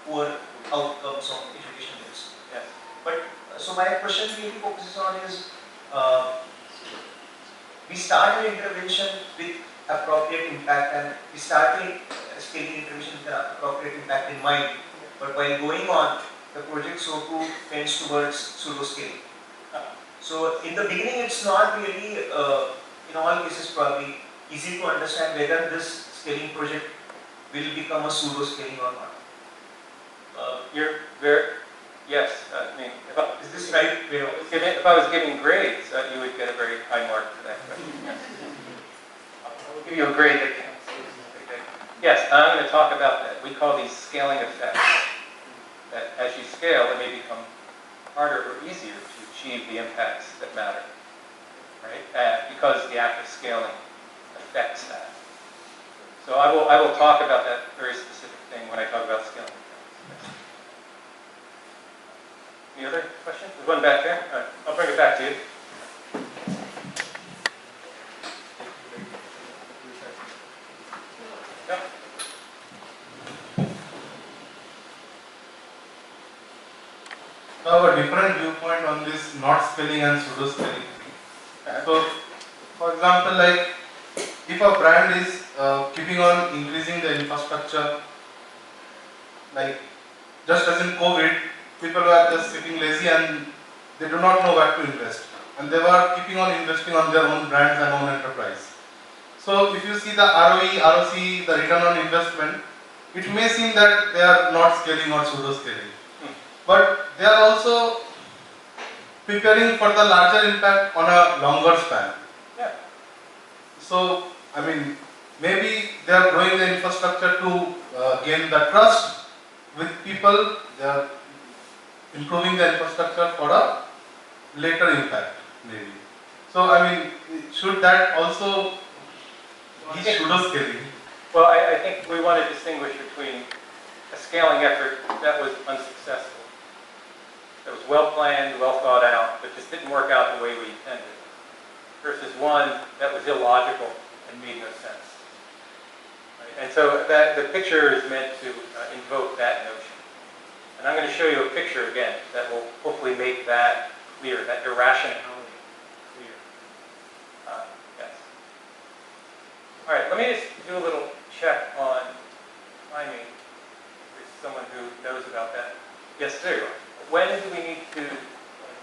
poor outcomes of education rates. Yes. But so my question really focuses on is we start an intervention with appropriate impact, and we start a scaling intervention with the appropriate impact in mind. But while going on, the project so too tends towards pseudo scaling. So in the beginning, it's not really in all cases probably easy to understand whether this scaling project will become a pseudo scaling or not. You're very, Yes, I mean, Is this right way of if I was giving grades, you would get a very high mark for that question. Yes. I'll give you a grade that counts. Okay. Yes, I'm going to talk about that. We call these scaling effects. That as you scale, it may become harder or easier to achieve the impacts that matter, right? Because the act of scaling affects that. So I will talk about that very specific thing when I talk about scaling effects. Any other questions? There's one back there. All right, I'll bring it back to you. Yep. I have a different viewpoint on this not scaling and pseudo scaling. So, for example, like if a brand is keeping on increasing the infrastructure, like just as in COVID, people were just sitting lazy and they do not know where to invest, and they were keeping on investing on their own brands and own enterprise. So, if you see the ROE, ROC, the return on investment, it may seem that they are not scaling or pseudo scaling. But they are also preparing for the larger impact on a longer span. Yeah. So, I mean, maybe they are growing the infrastructure to gain the trust with people. They are improving the infrastructure for a later impact, maybe. So, I mean, should that also be pseudo scaling? Well, I think we want to distinguish between a scaling effort that was unsuccessful, that was well planned, well thought out, but just didn't work out the way we intended, versus one that was illogical and made no sense. Right? And so the picture is meant to invoke that notion. And I'm going to show you a picture again that will hopefully make that clear, that irrationality clear. Yes. All right, let me just do a little check on timing. There's someone who knows about that. Yes, there you are. When do we need to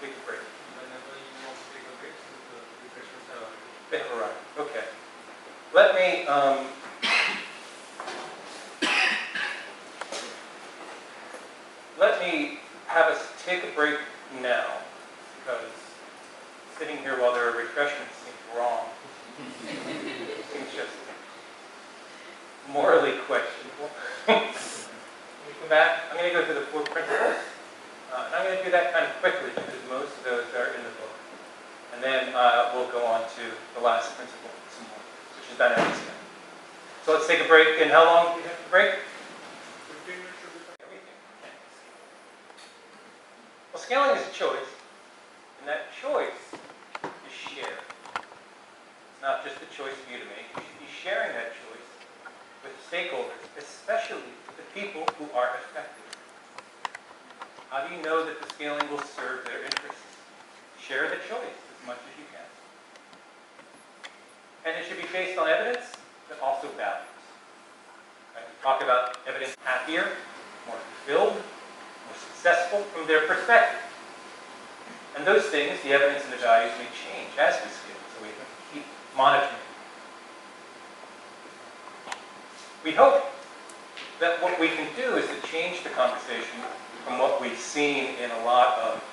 take a break? Whenever you want to take a break, so the refreshments are available. They have arrived. Okay. Let me have us take a break now, because sitting here while there are refreshments seems wrong. Seems just morally questionable. When we come back, I'm going to go through the 4 principles. And I'm going to do that kind of quickly because most of those are in the book. And then we'll go on to the last principle some more, which is dynamic scaling. So let's take a break. And how long do you have to break? 15 minutes should be fine. Everything. Well, scaling is a choice, and that choice is shared. It's not just a choice for you to make. You should be sharing that choice with stakeholders, especially the people who are affected. How do you know that the scaling will serve their interests? Share the choice as much as you can. And it should be based on evidence, but also values. Right? We talk about evidence happier, more fulfilled, more successful from their perspective. And those things, the evidence and the values, may change as we scale, so we have to keep monitoring. We hope that what we can do is to change the conversation from what we've seen in a lot of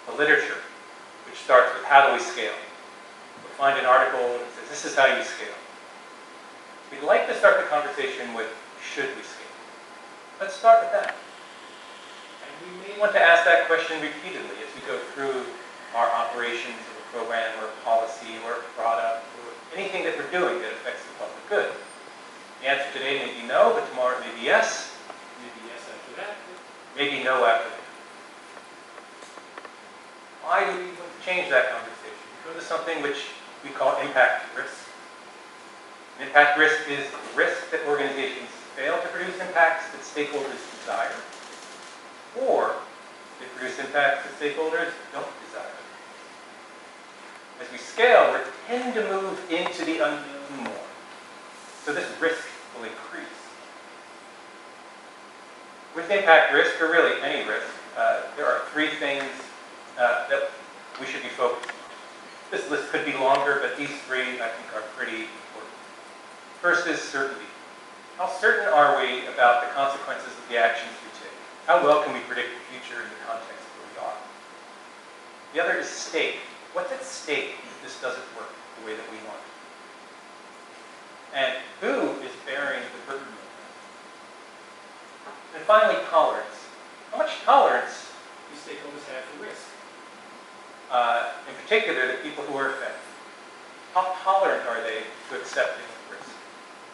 the literature, which starts with how do we scale? We'll find an article that says this is how you scale. We'd like to start the conversation with should we scale? Let's start with that. And we may want to ask that question repeatedly as we go through our operations or a program or a policy or a product or anything that we're doing that affects the public good. The answer today may be no, but tomorrow it may be yes. Maybe yes after that. Maybe no after that. Why do we want to change that conversation? Go to something which we call impact risk. Impact risk is the risk that organizations fail to produce impacts that stakeholders desire, or they produce impacts that stakeholders don't desire. As we scale, we tend to move into the unknown more. So this risk will increase. With impact risk, or really any risk, there are 3 things that we should be focused on. This list could be longer, but these 3 I think are pretty important. First is certainty. How certain are we about the consequences of the actions we take? How well can we predict the future in the context where we are? The other is stake. What's at stake if this doesn't work the way that we want? And who is bearing the burden of that? And finally, tolerance. How much tolerance do stakeholders have for risk? In particular, the people who are affected. How tolerant are they to accepting risk?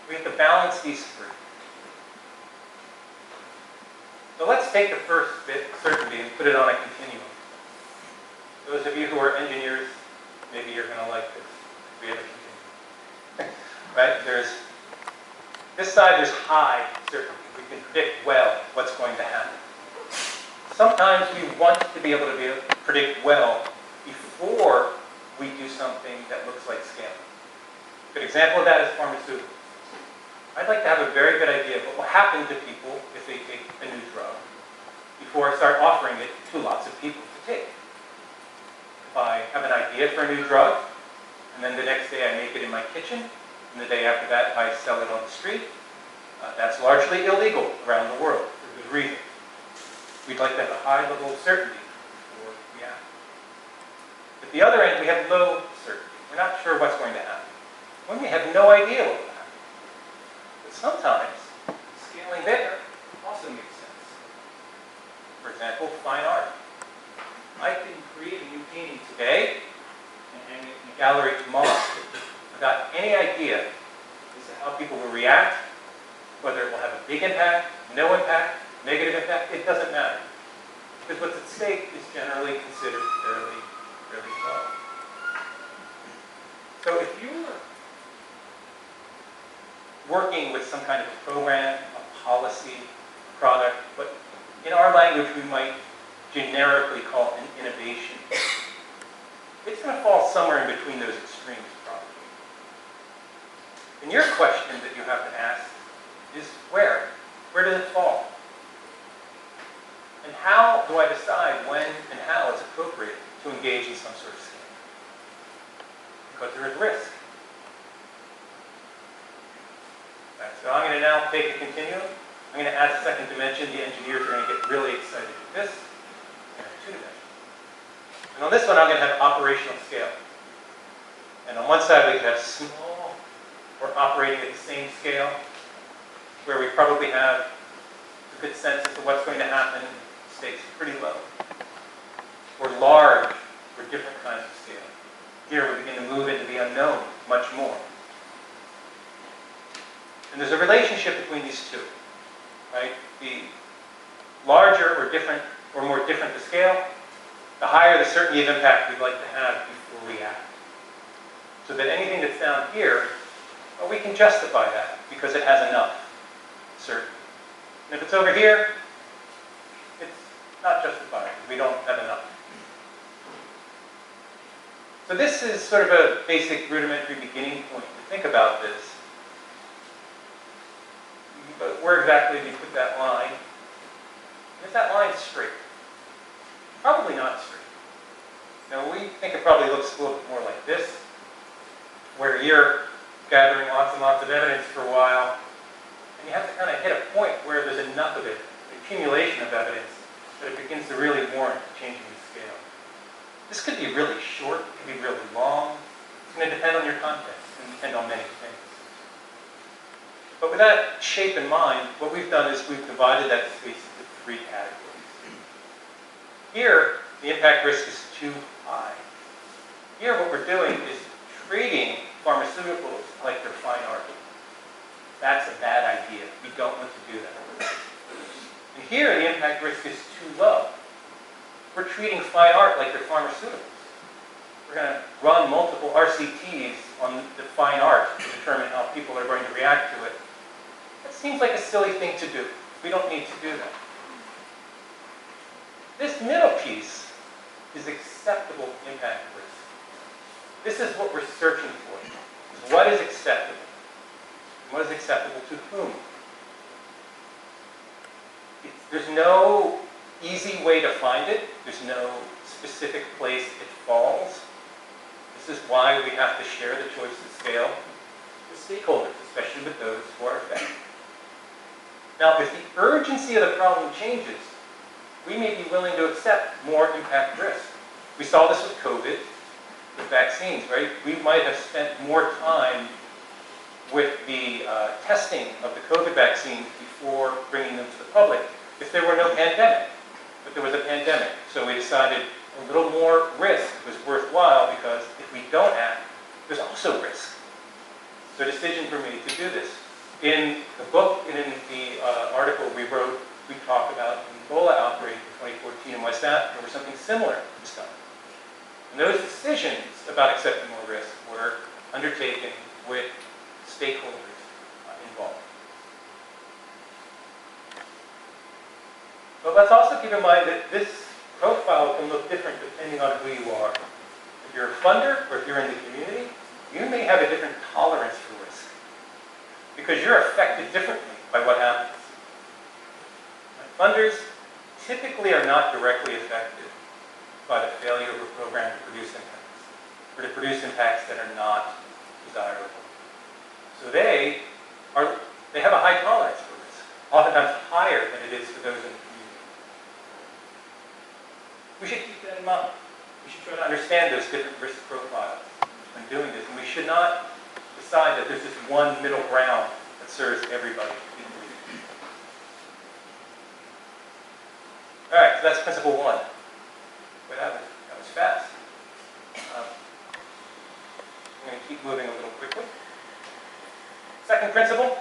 We have to balance these three. So let's take the first bit, certainty, and put it on a continuum. Those of you who are engineers, maybe you're going to like this. We have a continuum. Right? There's this side, there's high certainty. We can predict well what's going to happen. Sometimes we want to be able to predict well before we do something that looks like scaling. A good example of that is pharmaceuticals. I'd like to have a very good idea of what will happen to people if they take a new drug before I start offering it to lots of people to take. If I have an idea for a new drug, and then the next day I make it in my kitchen, and the day after that I sell it on the street, that's largely illegal around the world for good reason. We'd like to have a high level of certainty before we act. At the other end, we have low certainty. We're not sure what's going to happen. When we have no idea what will happen. But sometimes, scaling there also makes sense. For example, fine art. I can create a new painting today and hang it in a gallery tomorrow without any idea as to how people will react, whether it will have a big impact, no impact, negative impact, it doesn't matter. Because what's at stake is generally considered fairly low. So if you're working with some kind of a program, a policy, a product, what in our language we might generically call an innovation, it's going to fall somewhere in between those extremes probably. And your question that you have to ask is where? Where does it fall? And how do I decide when and how it's appropriate to engage in some sort of scale? Because there is risk. Right, so I'm going to now take a continuum. I'm going to add a second dimension. The engineers are going to get really excited with this. And two dimensions. And on this one, I'm going to have operational scale. And on one side, we have small, or operating at the same scale, where we probably have a good sense as to what's going to happen. Stakes are pretty low. Or large, or different kinds of scale. Here we begin to move into the unknown much more. And there's a relationship between these two, right? The larger or different, or more different the scale, the higher the certainty of impact we'd like to have before we act. So that anything that's down here, well, we can justify that because it has enough certainty. And if it's over here, it's not justified because we don't have enough. So this is sort of a basic rudimentary beginning point to think about this. But where exactly do you put that line? And is that line straight? Probably not straight. Now we think it probably looks a little bit more like this, where you're gathering lots and lots of evidence for a while, and you have to kind of hit a point where there's enough of it, an accumulation of evidence, that it begins to really warrant changing the scale. This could be really short, it could be really long. It's going to depend on your context and depend on many things. But with that shape in mind, what we've done is we've divided that space into three categories. Here, the impact risk is too high. Here, what we're doing is treating pharmaceuticals like they're fine art. That's a bad idea. We don't want to do that. And here, the impact risk is too low. We're treating fine art like they're pharmaceuticals. We're going to run multiple RCTs on the fine art to determine how people are going to react to it. That seems like a silly thing to do. We don't need to do that. This middle piece is acceptable impact risk. This is what we're searching for. What is acceptable? And what is acceptable to whom? There's no easy way to find it. There's no specific place it falls. This is why we have to share the choice of scale with stakeholders, especially with those who are affected. Now, if the urgency of the problem changes, we may be willing to accept more impact risk. We saw this with COVID, with vaccines, right? We might have spent more time with the testing of the COVID vaccines before bringing them to the public if there were no pandemic. But there was a pandemic, so we decided a little more risk was worthwhile because if we don't act, there's also risk. So decisions were made to do this. In the book and in the article we wrote, we talked about the Ebola outbreak in 2014 in West Africa, where something similar was done. And those decisions about accepting more risk were undertaken with stakeholders involved. But let's also keep in mind that this profile can look different depending on who you are. If you're a funder or if you're in the community, you may have a different tolerance for risk because you're affected differently by what happens. Funders typically are not directly affected by the failure of a program to produce impacts or to produce impacts that are not desirable. So they have a high tolerance for risk, oftentimes higher than it is for those in the community. We should keep that in mind. We should try to understand those different risk profiles when doing this, and we should not decide that there's just one middle ground that serves everybody equally. All right, so that's principle one. Boy, that was fast. I'm going to keep moving a little quickly. Second principle,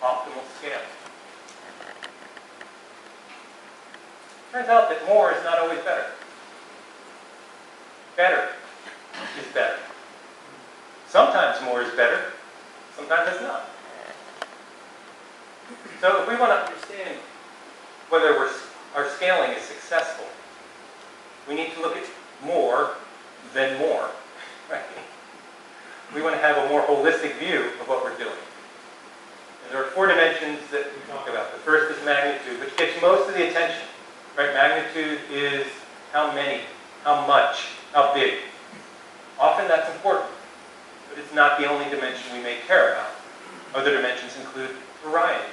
optimal scale. Turns out that more is not always better. Better is better. Sometimes more is better, sometimes it's not. So if we want to understand whether our scaling is successful, we need to look at more than more. Right? We want to have a more holistic view of what we're doing. And there are four dimensions that we talk about. The first is magnitude, which gets most of the attention. Right? Magnitude is how many, how much, how big. Often that's important, but it's not the only dimension we may care about. Other dimensions include variety.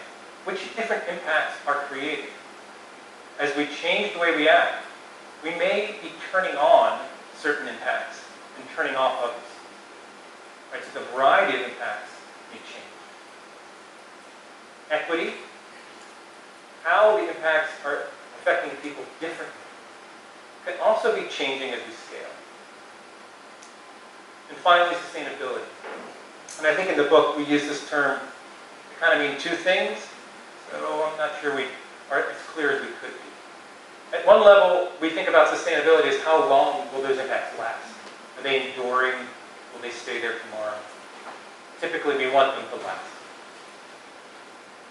Which different impacts are created? As we change the way we act, we may be turning on certain impacts and turning off others. Right, so the variety of impacts may change. Equity, how the impacts are affecting people differently, can also be changing as we scale. And finally, sustainability. And I think in the book we use this term to kind of mean two things, so I'm not sure we are as clear as we could be. At one level, we think about sustainability as how long will those impacts last? Are they enduring? Will they stay there tomorrow? Typically, we want them to last.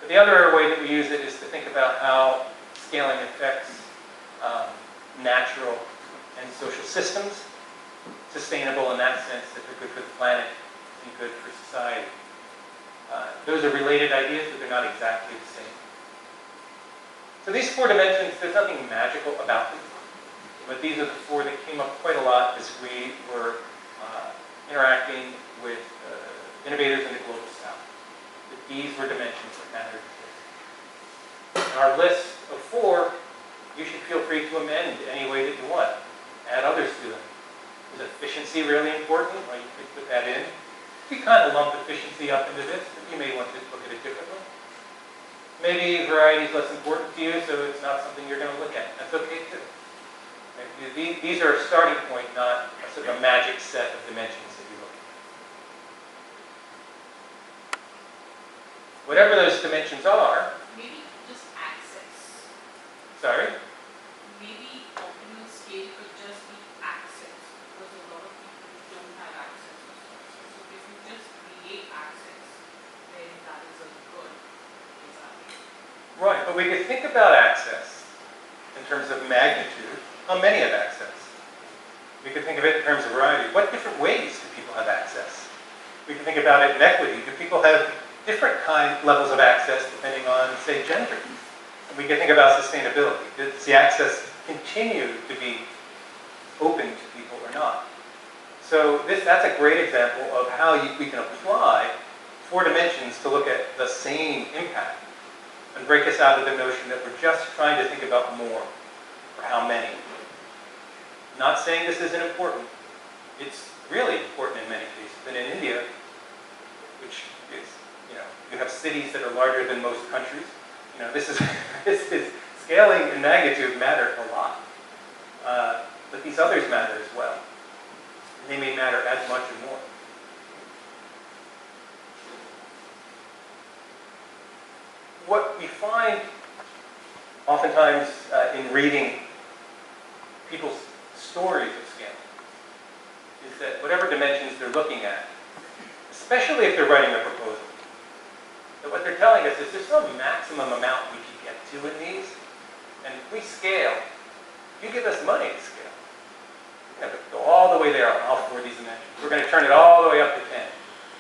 But the other way that we use it is to think about how scaling affects natural and social systems, sustainable in that sense that they're good for the planet and good for society. Those are related ideas, but they're not exactly the same. So these four dimensions, there's nothing magical about them, but these are the four that came up quite a lot as we were interacting with innovators in the global south. That these were dimensions that mattered to us. In our list of four, you should feel free to amend any way that you want. Add others to them. Is efficiency really important? Well, you could put that in. We kind of lump efficiency up into this, but you may want to look at it differently. Maybe variety is less important to you, so it's not something you're going to look at. That's okay too. Right? These are a starting point, not a sort of a magic set of dimensions that you look at. Whatever those dimensions are. Maybe just access. Sorry? Maybe optimal scale could just be access, because a lot of people don't have access to sources. So if you just create access, then that is a good example. Right, but we could think about access in terms of magnitude. How many have access? We could think of it in terms of variety. What different ways do people have access? We can think about it in equity. Do people have different levels of access depending on, say, gender? And we can think about sustainability. Does the access continue to be open to people or not? So that's a great example of how we can apply four dimensions to look at the same impact. and break us out of the notion that we're just trying to think about more, or how many. Not saying this isn't important. It's really important in many cases. And in India, which is, you have cities that are larger than most countries. This is scaling and magnitude matter a lot. But these others matter as well. And they may matter as much or more. What we find oftentimes in reading people's stories of scaling is that whatever dimensions they're looking at, especially if they're writing a proposal, that what they're telling us is there's some maximum amount we can get to in these, and if we scale, you give us money to scale. We're going to go all the way there on all 4 of these dimensions. We're going to turn it all the way up to 10.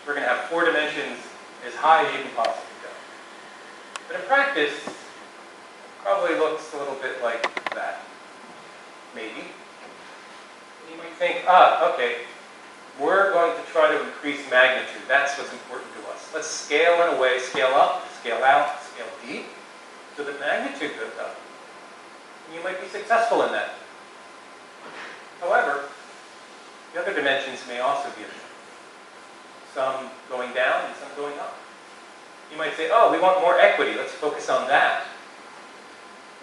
We're going to have 4 dimensions as high as you can possibly go. But in practice, it probably looks a little bit like that. Maybe. You might think, okay, we're going to try to increase magnitude. That's what's important to us. Let's scale in a way, scale up, scale out, scale deep, so that magnitude goes up. And you might be successful in that. However, the other dimensions may also be affected. Some going down and some going up. You might say, we want more equity. Let's focus on that.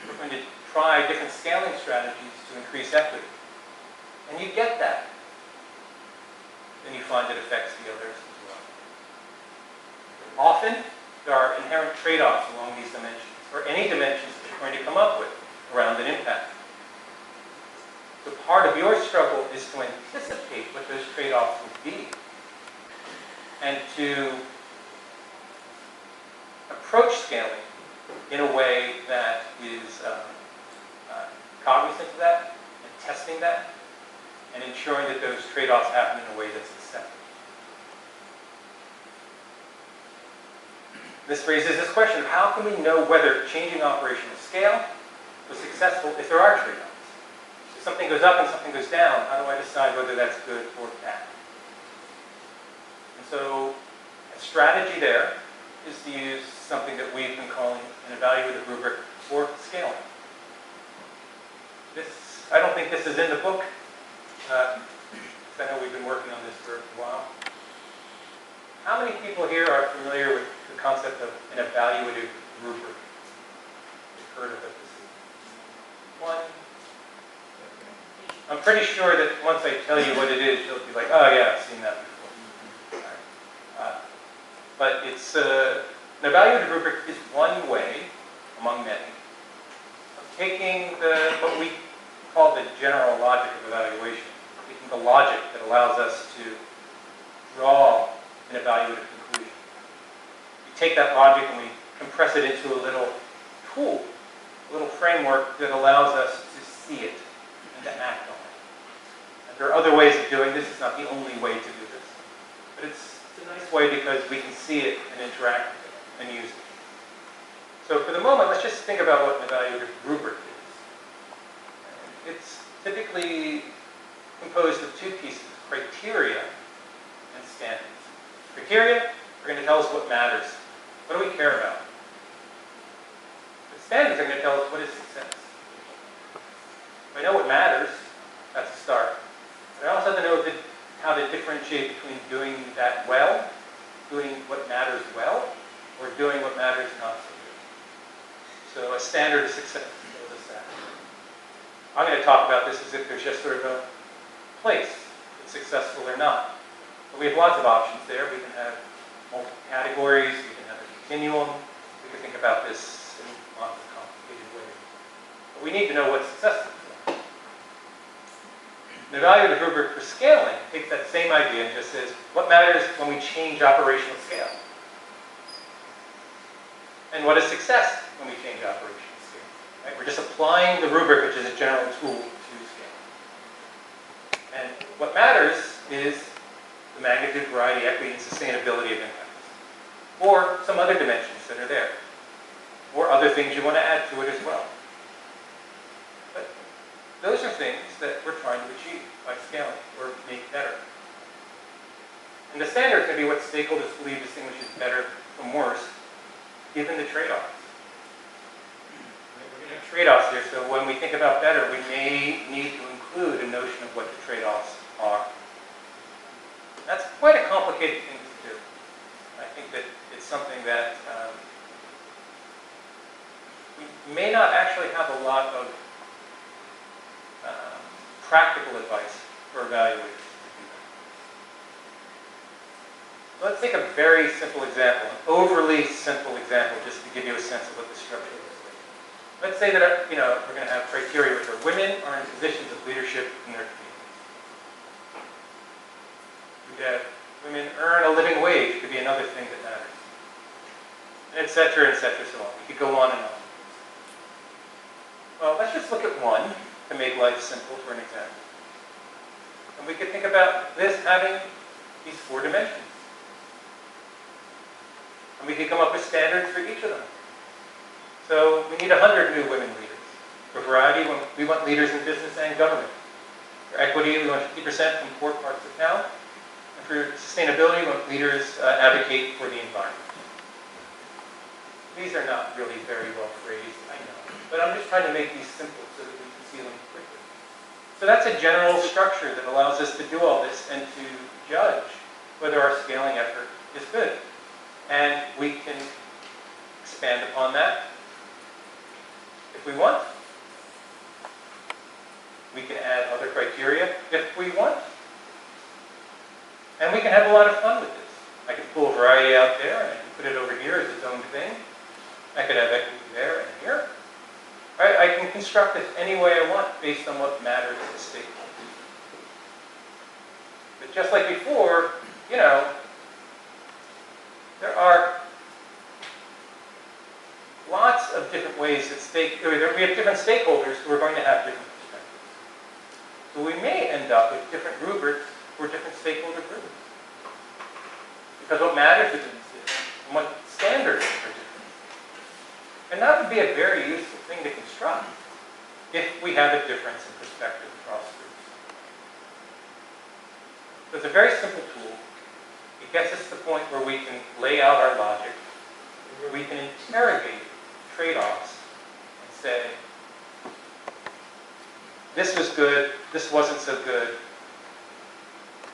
We're going to try different scaling strategies to increase equity. And you get that. Then you find it affects the others as well. Often, there are inherent trade-offs along these dimensions, or any dimensions that you're going to come up with around an impact. So part of your struggle is to anticipate what those trade-offs will be, and to approach scaling in a way that is cognizant of that, and testing that, and ensuring that those trade-offs happen in a way that's acceptable. This raises this question of how can we know whether changing operational scale was successful if there are trade-offs? If something goes up and something goes down, how do I decide whether that's good or bad? And so a strategy there is to use something that we've been calling an evaluative rubric for scaling. I don't think this is in the book. I know we've been working on this for a while. How many people here are familiar with the concept of an evaluative rubric? You've heard of it? One. I'm pretty sure that once I tell you what it is, you'll be like, oh yeah, I've seen that before. Right. But it's an evaluative rubric is one way, among many, of taking what we call the general logic of evaluation, taking the logic that allows us to draw an evaluative conclusion. We take that logic and we compress it into a little tool, a little framework that allows us to see it and to act on it. And there are other ways of doing this. It's not the only way to do this. But it's a nice way because we can see it and interact with it and use it. So for the moment, let's just think about what an evaluative rubric is. It's typically composed of 2 pieces, criteria and standards. Criteria are going to tell us what matters. What do we care about? The standards are going to tell us what is success. If I know what matters, that's a start. But I also have to know how to differentiate between doing that well, doing what matters well, or doing what matters not so good. So a standard of success tells us that. I'm going to talk about this as if there's just sort of a place that's successful or not. But we have lots of options there. We can have multiple categories. We can have a continuum. We can think about this in lots of complicated ways. But we need to know what's successful. An evaluative rubric for scaling takes that same idea and just says, what matters when we change operational scale? And what is success when we change operational scale? Right? We're just applying the rubric, which is a general tool to scale. And what matters is the magnitude, variety, equity, and sustainability of impacts. Or some other dimensions that are there. Or other things you want to add to it as well. But those are things that we're trying to achieve by scaling or make better. And the standard is going to be what stakeholders believe distinguishes better from worse, given the trade-offs. trade-offs here. So when we think about better, we may need to include a notion of what the trade-offs are. That's quite a complicated thing to do. I think that it's something that we may not actually have a lot of practical advice for evaluators. So let's take a very simple example, an overly simple example, just to give you a sense of what the structure looks like. Let's say that we're going to have criteria which are women are in positions of leadership in their community. We could have women earn a living wage, could be another thing that matters, et cetera, so on. We could go on and on. Well, let's just look at one to make life simple for an example. And we could think about this having these 4 dimensions. And we could come up with standards for each of them. So we need 100 new women leaders. For variety, we want leaders in business and government. For equity, we want 50% from poor parts of town. And for sustainability, we want leaders advocate for the environment. These are not really very well phrased, I know. But I'm just trying to make these simple so that we can see them quickly. So that's a general structure that allows us to do all this and to judge whether our scaling effort is good. And we can expand upon that if we want. We can add other criteria if we want. And we can have a lot of fun with this. I can pull a variety out there and I can put it over here as its own thing. I could have equity there and here. I can construct it any way I want based on what matters to stakeholders. But just like before, there are lots of different ways that we have different stakeholders who are going to have different perspectives. So we may end up with different rubrics for different stakeholder groups. Because what matters is and what standards are different. And that would be a very useful thing to construct if we have a difference in perspective across groups. So it's a very simple tool. It gets us to the point where we can lay out our logic, where we can interrogate trade-offs and say, this was good, this wasn't so good.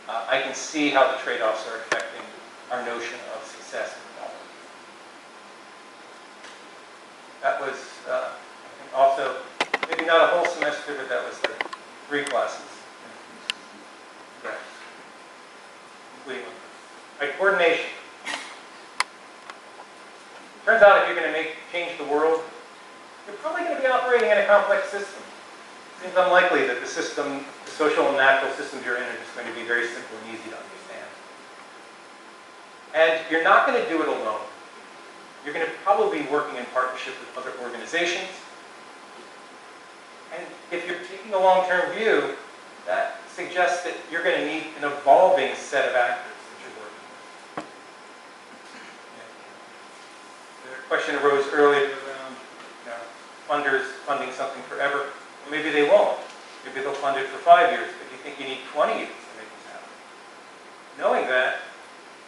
I can see how the trade-offs are affecting our notion of success and quality. That was, I think, also, maybe not a whole semester, but that was like 3 classes. Okay. Completing one. Right, coordination. Turns out if you're going to change the world, you're probably going to be operating in a complex system. It seems unlikely that the system, the social and natural systems you're in are just going to be very simple and easy to understand. And you're not going to do it alone. You're going to probably be working in partnership with other organizations. And if you're taking a long-term view, that suggests that you're going to need an evolving set of actors that you're working with. The question arose earlier around funders funding something forever. Well, maybe they won't. Maybe they'll fund it for 5 years, but you think you need 20 years to make this happen. Knowing that,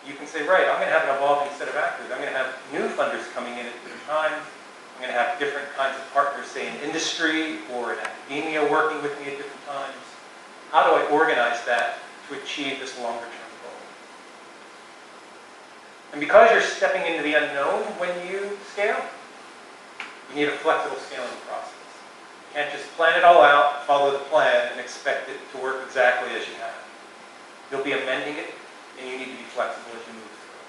you can say, right, I'm going to have an evolving set of actors. I'm going to have new funders coming in at different times. I'm going to have different kinds of partners, say in industry or in academia working with me at different times. How do I organize that to achieve this longer term goal? And because you're stepping into the unknown when you scale, you need a flexible scaling process. You can't just plan it all out, follow the plan, and expect it to work exactly as you have. You'll be amending it, and you need to be flexible as you move through.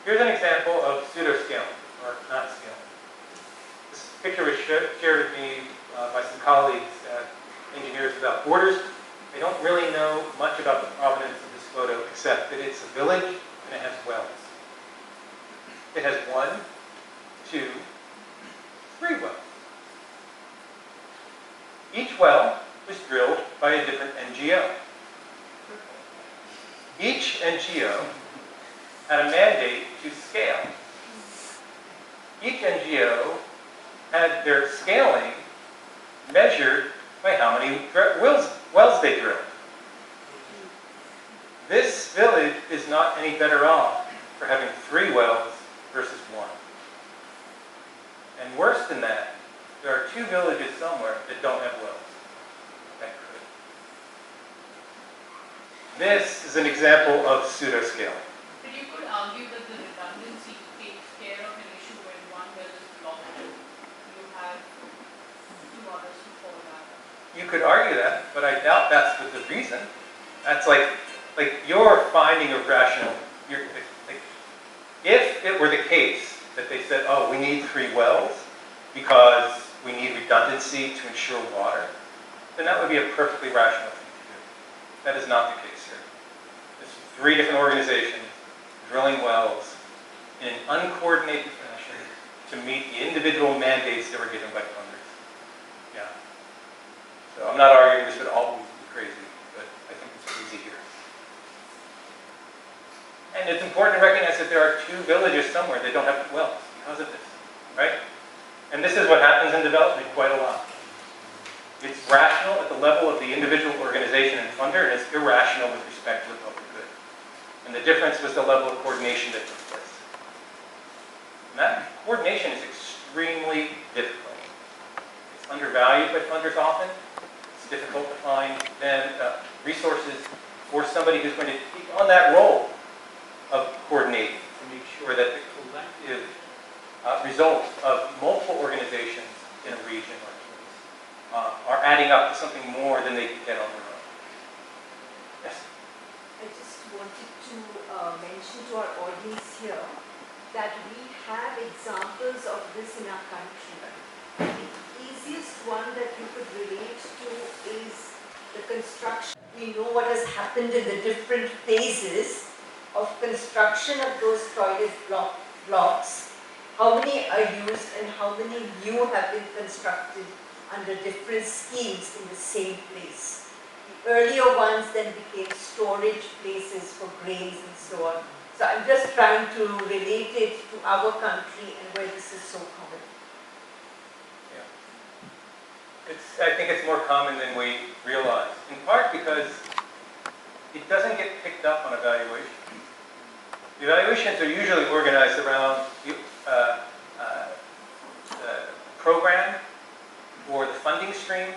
Here's an example of pseudo-scaling, or not scaling. This picture was shared with me by some colleagues, engineers without borders. They don't really know much about the provenance of this photo, except that it's a village and it has wells. It has 1, 2, 3 wells. Each well was drilled by a different NGO. Each NGO had a mandate to scale. Each NGO had their scaling measured by how many wells they drilled. This village is not any better off for having 3 wells versus 1. And worse than that, there are 2 villages somewhere that don't have wells. That could. This is an example of pseudo-scaling. But you could argue that the redundancy takes care of an issue when one well is blocked. You have 2 others to fall back. You could argue that, but I doubt that's the reason. That's like your finding of rational. If it were the case that they said, oh, we need 3 wells because we need redundancy to ensure water, then that would be a perfectly rational thing to do. That is not the case here. There's 3 different organizations drilling wells in an uncoordinated fashion to meet the individual mandates that were given by funders. Yeah. So I'm not arguing this would all be crazy, but I think it's easy here. And it's important to recognize that there are 2 villages somewhere that don't have wells because of this, right? And this is what happens in development quite a lot. It's rational at the level of the individual organization and funder, and it's irrational with respect to the public good. And the difference was the level of coordination that took place. And that coordination is extremely difficult. It's undervalued by funders often. It's difficult to find then resources for somebody who's going to take on that role of coordinating to make sure that the collective results of multiple organizations in a region or place are adding up to something more than they can get on their own. Yes? I just wanted to mention to our audience here that we have examples of this in our country. The easiest one that you could relate to is the construction. We know what has happened in the different phases of construction of those toilet blocks, how many are used and how many new have been constructed under different schemes in the same place. The earlier ones then became storage places for grains and so on. So I'm just trying to relate it to our country and where this is so common. Yeah. I think it's more common than we realize, in part because it doesn't get picked up on evaluation. Evaluations are usually organized around the program or the funding stream.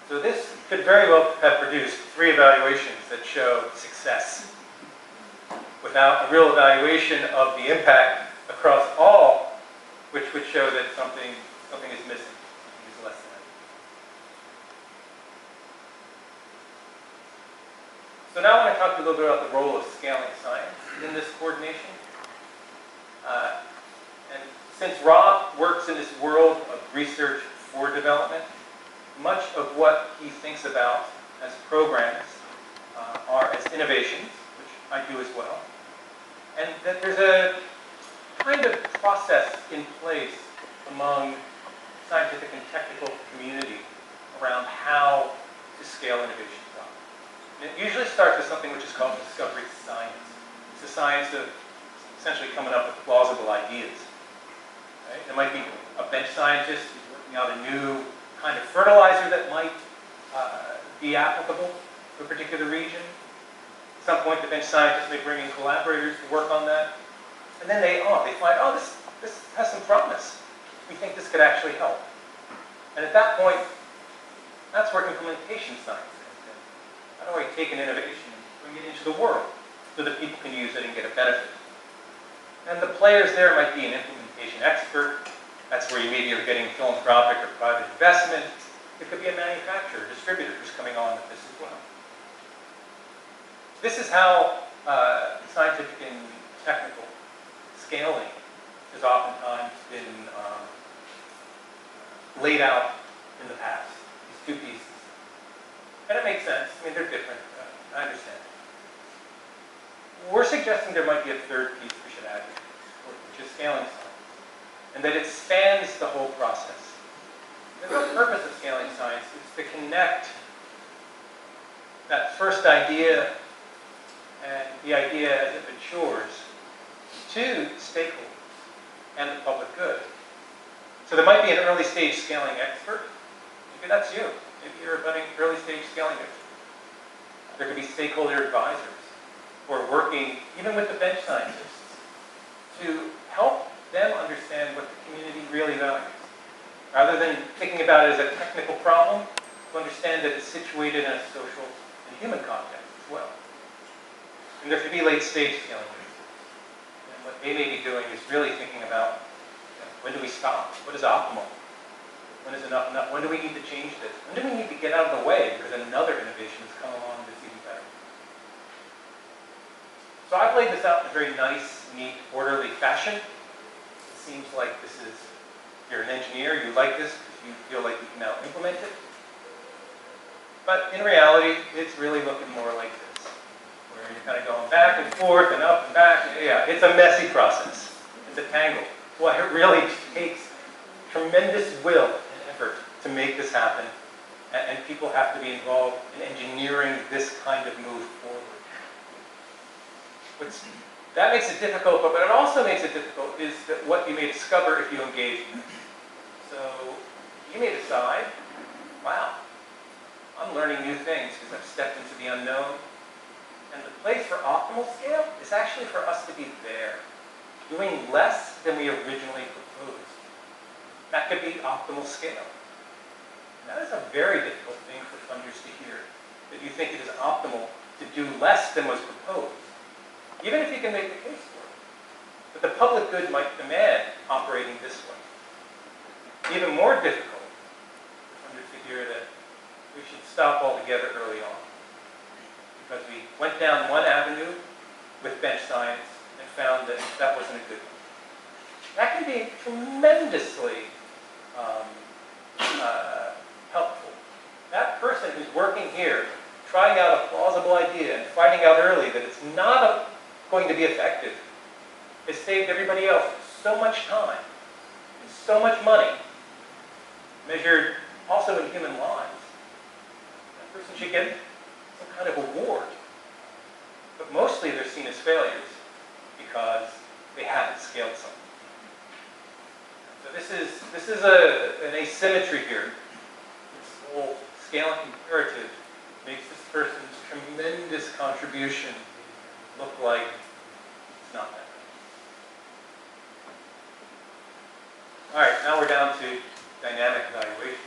So this could very well have produced 3 evaluations that show success without a real evaluation of the impact across all, which would show that something is missing, something is less than. So now I want to talk a little bit about the role of scaling science in this coordination. And since Rob works in this world of research for development, much of what he thinks about as programs are as innovations, which I do as well, and that there's a kind of process in place among scientific and technical community around how to scale innovations up. And it usually starts with something which is called discovery science. It's the science of essentially coming up with plausible ideas. Right? There might be a bench scientist who's working out a new kind of fertilizer that might be applicable to a particular region. At some point, the bench scientists may bring in collaborators to work on that. And then they find, oh, this has some promise. We think this could actually help. And at that point, that's where implementation science comes in. How do I take an innovation and bring it into the world so that people can use it and get a benefit? And the players there might be an implementation expert. That's where you maybe are getting philanthropic or private investment. It could be a manufacturer, a distributor who's coming on with this as well. This is how scientific and technical scaling has oftentimes been laid out in the past, these 2 pieces. And it makes sense. I mean, they're different. I understand. We're suggesting there might be a 3rd piece we should add here, which is scaling science, and that it spans the whole process. The real purpose of scaling science is to connect that first idea and the idea as it matures to stakeholders and the public good. So there might be an early stage scaling expert. Maybe that's you. Maybe you're a budding early stage scaling expert. There could be stakeholder advisors who are working, even with the bench scientists, to help them understand what the community really values. Rather than thinking about it as a technical problem, to understand that it's situated in a social and human context as well. And there should be late stage scaling. And what they may be doing is really thinking about, when do we stop? What is optimal? When is enough enough? When do we need to change this? When do we need to get out of the way because another innovation has come along that's even better? So I've laid this out in a very nice, neat, orderly fashion. It seems like this is, you're an engineer, you like this because you feel like you can now implement it. But in reality, it's really looking more like this, where you're kind of going back and forth and up and back. Yeah, it's a messy process. It's a tangle. Well, it really takes tremendous will and effort to make this happen, and people have to be involved in engineering this kind of move forward. That makes it difficult, but what it also makes it difficult is that what you may discover if you engage in it. So you may decide, wow, I'm learning new things because I've stepped into the unknown. And the place for optimal scale is actually for us to be there, doing less than we originally proposed. That could be optimal scale. And that is a very difficult thing for funders to hear, that you think it is optimal to do less than was proposed, even if you can make the case for it. But the public good might demand operating this way. Even more difficult for funders to hear that we should stop altogether early on, because we went down one avenue with bench science and found that that wasn't a good one. That can be tremendously helpful. That person who's working here, trying out a plausible idea and finding out early that it's not going to be effective, has saved everybody else so much time and so much money, measured also in human lives. That person should get some kind of award. But mostly they're seen as failures because they haven't scaled something. So this is an asymmetry here. This whole scaling imperative makes this person's tremendous contribution look like it's not that bad. All right, now we're down to dynamic evaluation.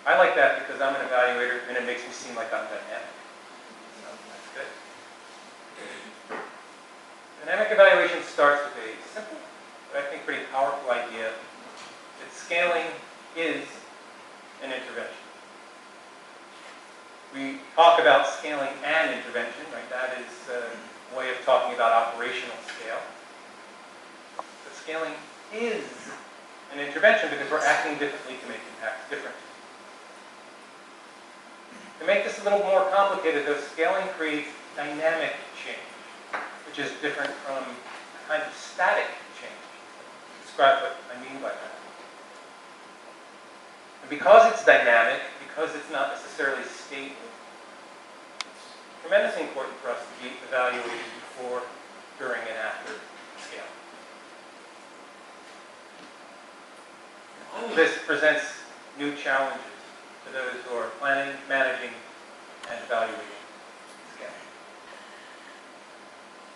I like that because I'm an evaluator and it makes me seem like I'm dynamic. So that's good. Dynamic evaluation starts with a simple, but I think pretty powerful idea that scaling is an intervention. We talk about scaling and intervention, right? That is a way of talking about operational scale. But scaling is an intervention because we're acting differently to make impacts different. To make this a little more complicated, though, scaling creates dynamic change, which is different from a kind of static change. I'll describe what I mean by that. And because it's dynamic, because it's not necessarily stable, it's tremendously important for us to be evaluated before, during, and after scaling. All of this presents new challenges to those who are planning, managing, and evaluating scaling.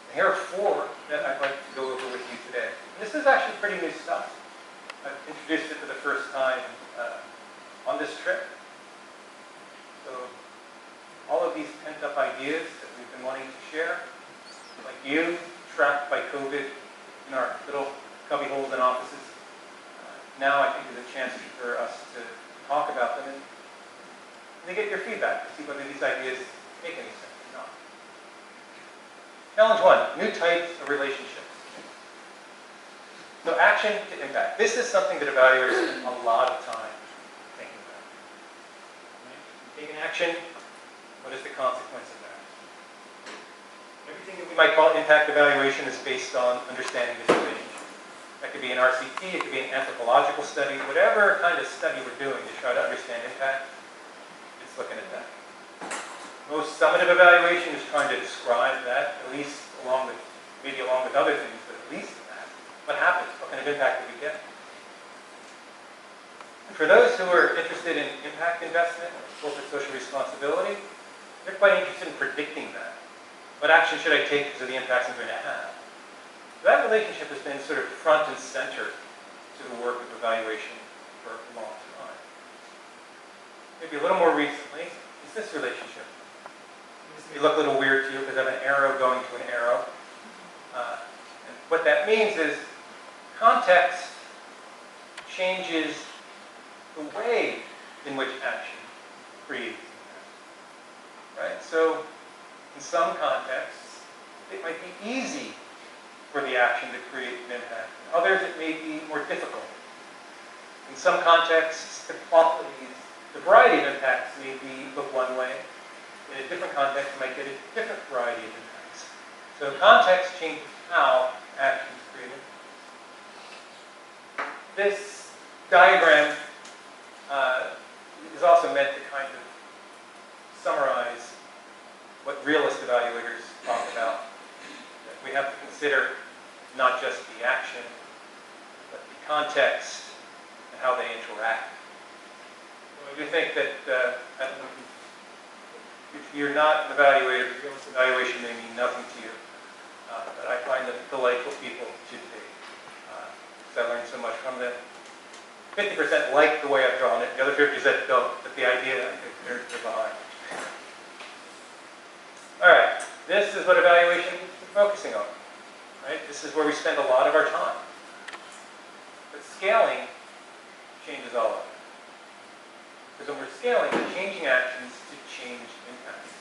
And here are 4 that I'd like to go over with you today. And this is actually pretty new stuff. I've introduced it for the first time on this trip. So all of these pent-up ideas that we've been wanting to share, like you, trapped by COVID in our little cubbyholes and offices, now I think is a chance for us to talk about them and to get your feedback to see whether these ideas make any sense or not. Challenge 1, new types of relationships. So action to impact. This is something that evaluators spend a lot of time thinking about. You take an action, what is the consequence of that? Everything that we might call impact evaluation is based on understanding this relationship. That could be an RCT, it could be an anthropological study, whatever kind of study we're doing to try to understand impact, it's looking at that. Most summative evaluation is trying to describe that, at least along with, maybe along with other things, but at least that. What happens? What kind of impact do we get? And for those who are interested in impact investment or corporate social responsibility, they're quite interested in predicting that. What action should I take because of the impacts I'm going to have? That relationship has been sort of front and center to the work of evaluation for a long time. Maybe a little more recently is this relationship. This may look a little weird to you because I have an arrow going to an arrow. And what that means is context changes the way in which action creates impact. Right? So in some contexts, it might be easy for the action to create an impact. In others, it may be more difficult. In some contexts, the qualities, the variety of impacts may look one way. In a different context, you might get a different variety of impacts. So context changes how action is created. This diagram is also meant to kind of summarize what realist evaluators talk about. That we have to consider not just the action, but the context and how they interact. So I do think that I don't know, if you're not an evaluator, realist evaluation may mean nothing to you. But I find them delightful people to be. Because I learned so much from them. 50% like the way I've drawn it, the other 50% don't, but the idea, I think they're behind. All right, this is what evaluation is focusing on. Right? This is where we spend a lot of our time. But scaling changes all of it. Because when we're scaling, we're changing actions to change impacts.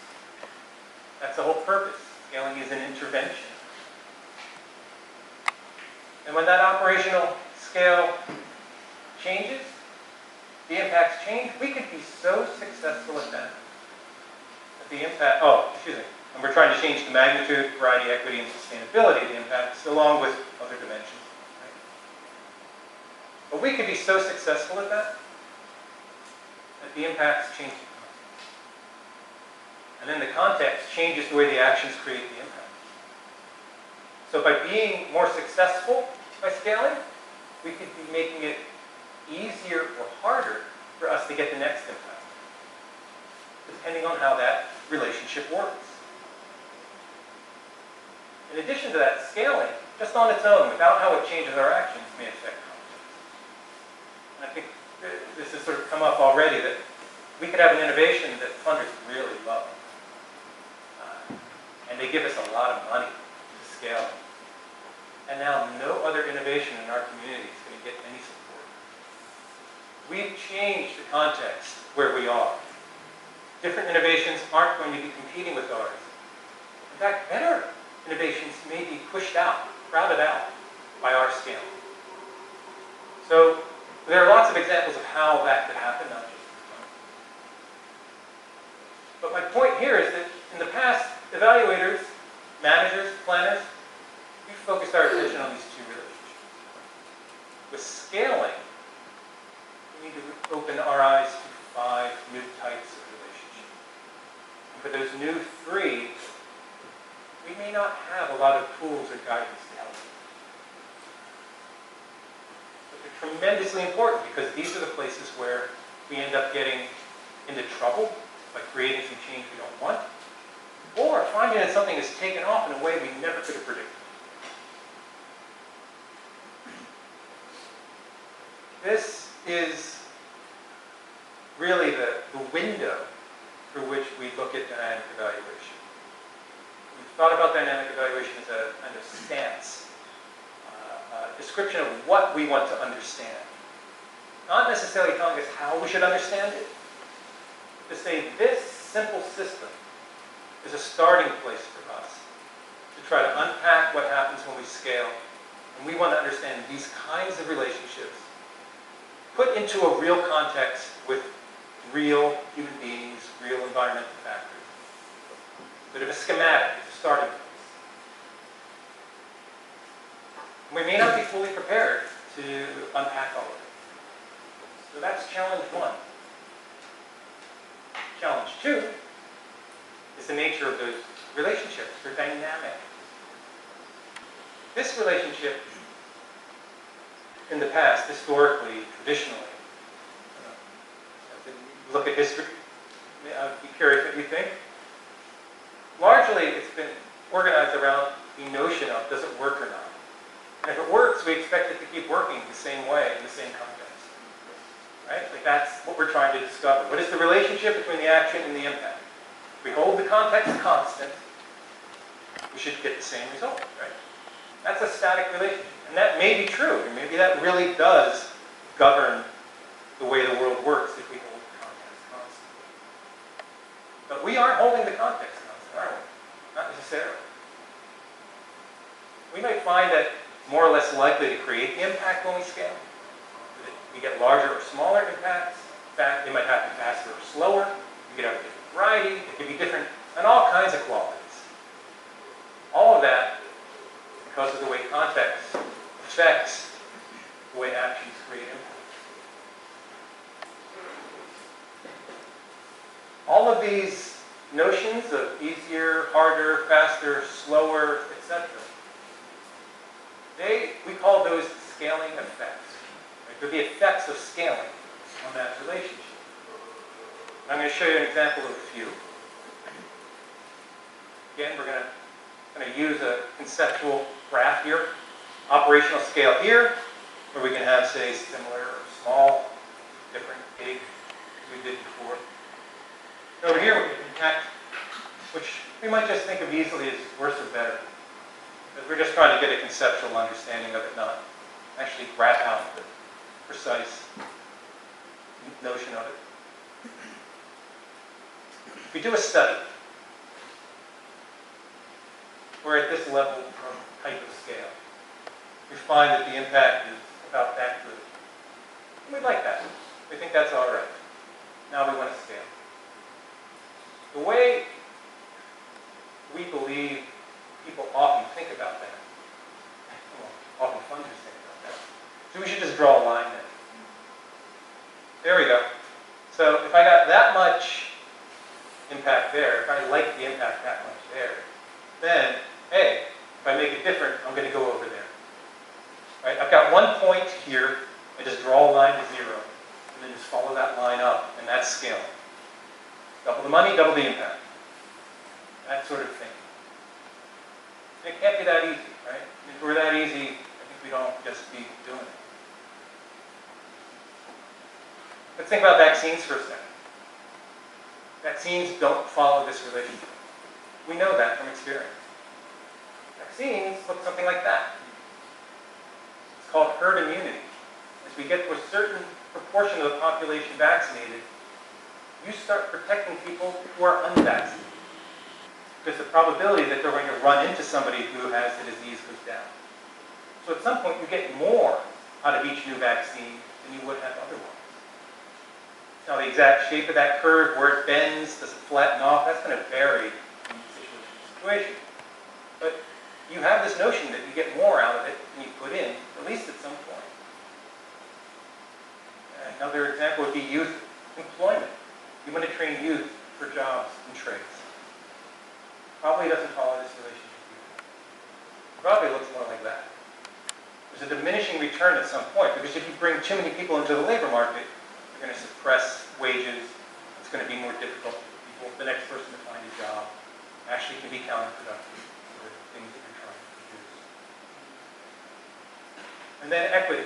That's the whole purpose. Scaling is an intervention. And when that operational scale changes, the impacts change, we could be so successful at that. The impact, and we're trying to change the magnitude, variety, equity, and sustainability of the impacts, along with other dimensions. Right? But we could be so successful at that the impacts change. And then the context changes the way the actions create the impact. So by being more successful by scaling, we could be making it easier or harder for us to get the next impact, depending on how that relationship works. In addition to that, scaling, just on its own, without how it changes our actions, may affect context. And I think this has sort of come up already, that we could have an innovation that funders really love. And they give us a lot of money to scale. And now no other innovation in our community is going to get any support. We've changed the context where we are. Different innovations aren't going to be competing with ours. In fact, better innovations may be pushed out, crowded out by our scale. So there are lots of examples of how that could happen, not just one. But my point here is that in the past, evaluators, managers, planners, we focused our attention on these two relationships. With scaling, we need to open our eyes to 5 new types of relationships. And for those new 3, we may not have a lot of tools or guidance to help. But they're tremendously important because these are the places where we end up getting into trouble by creating some change we don't want, or finding that something is taken off in a way we never could have predicted. This is really the window through which we look at dynamic evaluation. We've thought about dynamic evaluation as a kind of stance, a description of what we want to understand. Not necessarily telling us how we should understand it, but to say this simple system is a starting place for us to try to unpack what happens when we scale. And we want to understand these kinds of relationships put into a real context with real human beings, real environmental factors. Bit of a schematic, it's a starting place. We may not be fully prepared to unpack all of it. So that's challenge 1. Challenge 2 is the nature of those relationships. They're dynamic. This relationship, in the past, historically, traditionally, look at history, be curious what you think. Largely, it's been organized around the notion of does it work or not. And if it works, we expect it to keep working the same way in the same context. Right? Like that's what we're trying to discover. What is the relationship between the action and the impact? If we hold the context constant, we should get the same result, right? That's a static relationship. And that may be true. And maybe that really does govern the way the world works if we hold the context constant. But we aren't holding the context constant, are we? Not necessarily. We might find that more or less likely to create the impact when we scale. That we get larger or smaller impacts. In fact, they might happen faster or slower. You could have a different variety. It could be different in all kinds of qualities. All of that because of the way context affects the way actions create impact. All of these notions of easier, harder, faster, slower, etc., we call those scaling effects. Right? They're the effects of scaling on that relationship. And I'm going to show you an example of a few. Again, we're going to use a conceptual graph here. Operational scale here, where we can have, say, similar or small, different, big, as we did before. And over here, we can impact, which we might just think of easily as worse or better. Because we're just trying to get a conceptual understanding of it, not actually graph out the precise notion of it. If we do a study, we're at this level of type of scale. We find that the impact is about that good. And we like that. We think that's all right. Now we want to scale. The way we believe people often think about that, well, often funders think about that, so we should just draw a line there. There we go. So if I got that much impact there, if I like the impact that much there, then, hey, if I make it different, I'm going to go over there. Right? I've got 1 point here. I just draw a line to 0, and then just follow that line up, and that's scaling. Double the money, double the impact. That sort of thing. It can't be that easy, right? If we're that easy, I think we'd all just be doing it. Let's think about vaccines for a second. Vaccines don't follow this relationship. We know that from experience. Vaccines look something like that. It's called herd immunity. As we get to a certain proportion of the population vaccinated, you start protecting people who are unvaccinated. Because the probability that they're going to run into somebody who has the disease goes down. So at some point you get more out of each new vaccine than you would have otherwise. Now the exact shape of that curve, where it bends, does it flatten off, that's going to vary from situation to situation. But you have this notion that you get more out of it than you put in, at least at some point. Another example would be youth employment. You want to train youth for jobs and trades. Probably doesn't follow this relationship either. Probably looks more like that. There's a diminishing return at some point, because if you bring too many people into the labor market, you're going to suppress wages. It's going to be more difficult for people, the next person to find a job. Actually can be counterproductive for the things that you're trying to produce. And then equity.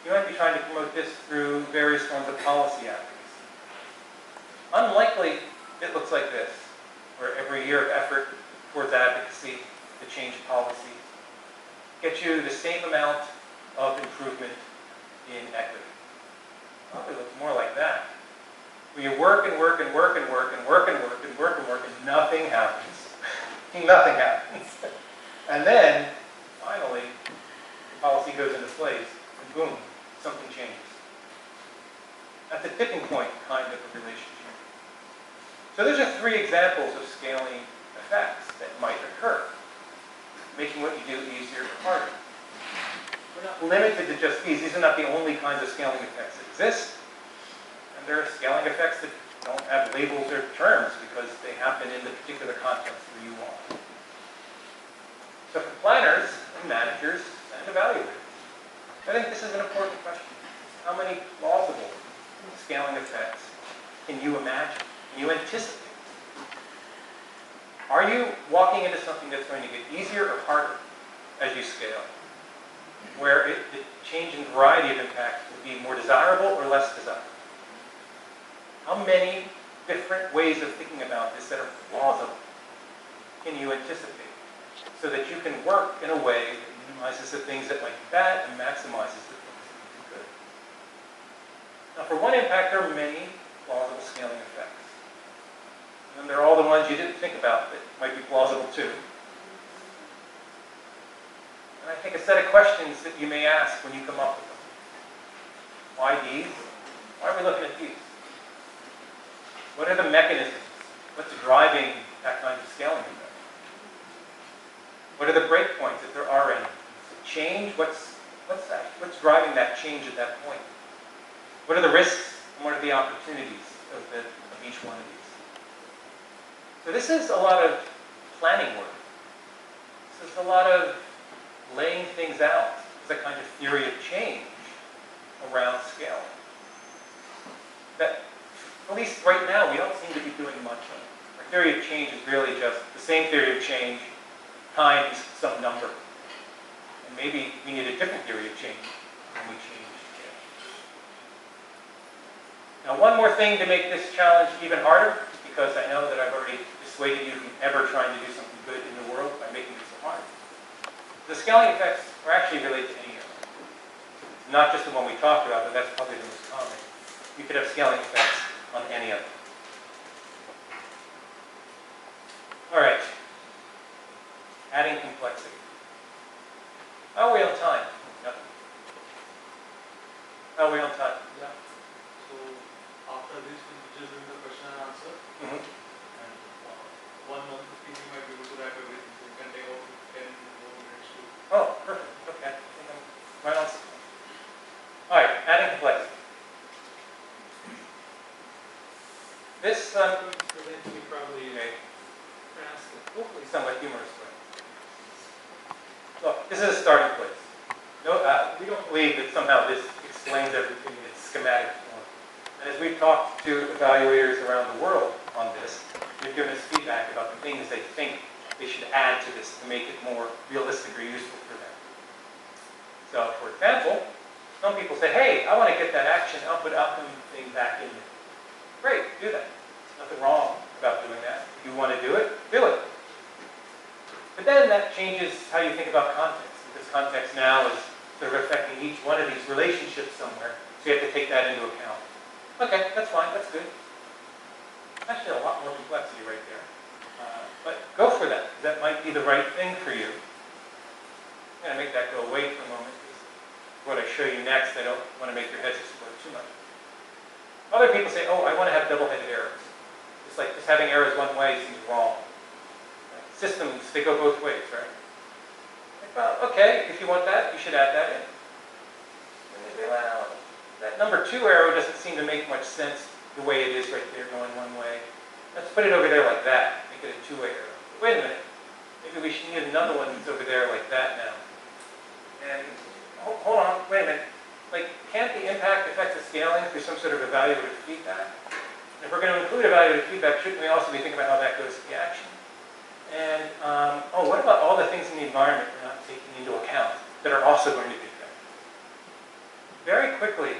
You might be trying to promote this through various forms of policy advocacy. Unlikely it looks like this, where every year of effort towards advocacy to change policy gets you the same amount of improvement in equity. Probably looks more like that. Where you work and work and work and work and work and work and work and work and nothing happens. Nothing happens. And then, finally, the policy goes into place and boom, something changes. That's a tipping point kind of a relationship. So those are 3 examples of scaling effects that might occur, making what you do easier or harder. We're not limited to just these. These are not the only kinds of scaling effects that exist. And there are scaling effects that don't have labels or terms because they happen in the particular context where you are. So for planners and managers and evaluators, I think this is an important question. How many plausible scaling effects can you imagine? Can you anticipate? Are you walking into something that's going to get easier or harder as you scale? where the change in variety of impact would be more desirable or less desirable? How many different ways of thinking about this that are plausible can you anticipate so that you can work in a way that minimizes the things that might be bad and maximizes the things that can be good? Now, for one impact, there are many plausible scaling effects. And they're all the ones you didn't think about that might be plausible too. And I think a set of questions that you may ask when you come up with them. Why these? Why are we looking at these? What are the mechanisms? What's driving that kind of scaling effect? What are the breakpoints, if there are any? Change, what's driving that change at that point? What are the risks and what are the opportunities of each one of these? So this is a lot of planning work. This is a lot of laying things out as a kind of theory of change around scaling. That, at least right now, we don't seem to be doing much of. Our theory of change is really just the same theory of change times some number. And maybe we need a different theory of change when we change scale. Now, one more thing to make this challenge even harder, because I know that I've already dissuaded you from ever trying to do something good in the world by making it so hard. The scaling effects are actually related to any error. Not just the one we talked about, but that's probably the most common. You could have scaling effects on any of them. All right. Adding complexity. How are we on time? Nothing. How are we on time? Yeah. So after this, we'll just do the question and answer. Mm-hmm. And 1 month, 15, we might be able to wrap everything. So we can take off 10 more minutes to. Oh, perfect. Okay. I think I'm right on. All right. Adding complexity. This Present to be probably hopefully somewhat humorous way. Look, this is a starting place. No, we don't believe that somehow this explains everything in its schematic form. And as we've talked to evaluators around the world on this, they've given us feedback about the things they think they should add to this to make it more realistic or useful for them. So, for example, some people say, hey, I want to get that action output outcome thing back in there. Great, do that. There's nothing wrong about doing that. If you want to do it, do it. But then that changes how you think about context, because context now is sort of affecting each one of these relationships somewhere, so you have to take that into account. Okay, that's fine, that's good. Actually, a lot more complexity right there. But go for that. That might be the right thing for you. I'm going to make that go away for a moment, because what I show you next, I don't want to make your heads explode too much. Other people say, oh, I want to have double-headed arrows. It's like just having arrows one way seems wrong. Systems, they go both ways, right? Like, well, okay, if you want that, you should add that in. And they say, well, that number 2 arrow doesn't seem to make much sense the way it is right there going one way. Let's put it over there like that, make it a 2-way arrow. Wait a minute, maybe we should need another one that's over there like that now. And hold on, wait a minute. Like, can't the impact affect the scaling through some sort of evaluative feedback? And if we're going to include evaluative feedback, shouldn't we also be thinking about how that goes to the action? And, oh, what about all the things in the environment we're not taking into account that are also going to be affected? Very quickly,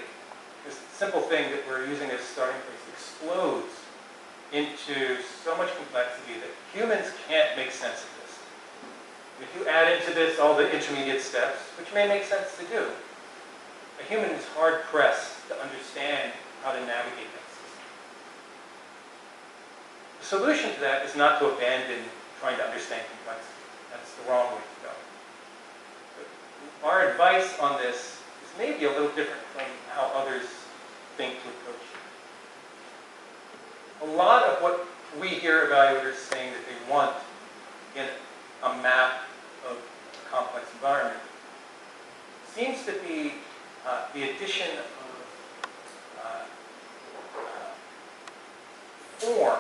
this simple thing that we're using as a starting place explodes into so much complexity that humans can't make sense of this. If you add into this all the intermediate steps, which may make sense to do, a human is hard-pressed to understand how to navigate that system. The solution to that is not to abandon trying to understand complexity. That's the wrong way to go. But our advice on this is maybe a little different from how others think to approach it. A lot of what we hear evaluators saying that they want in a map of a complex environment seems to be the addition of form.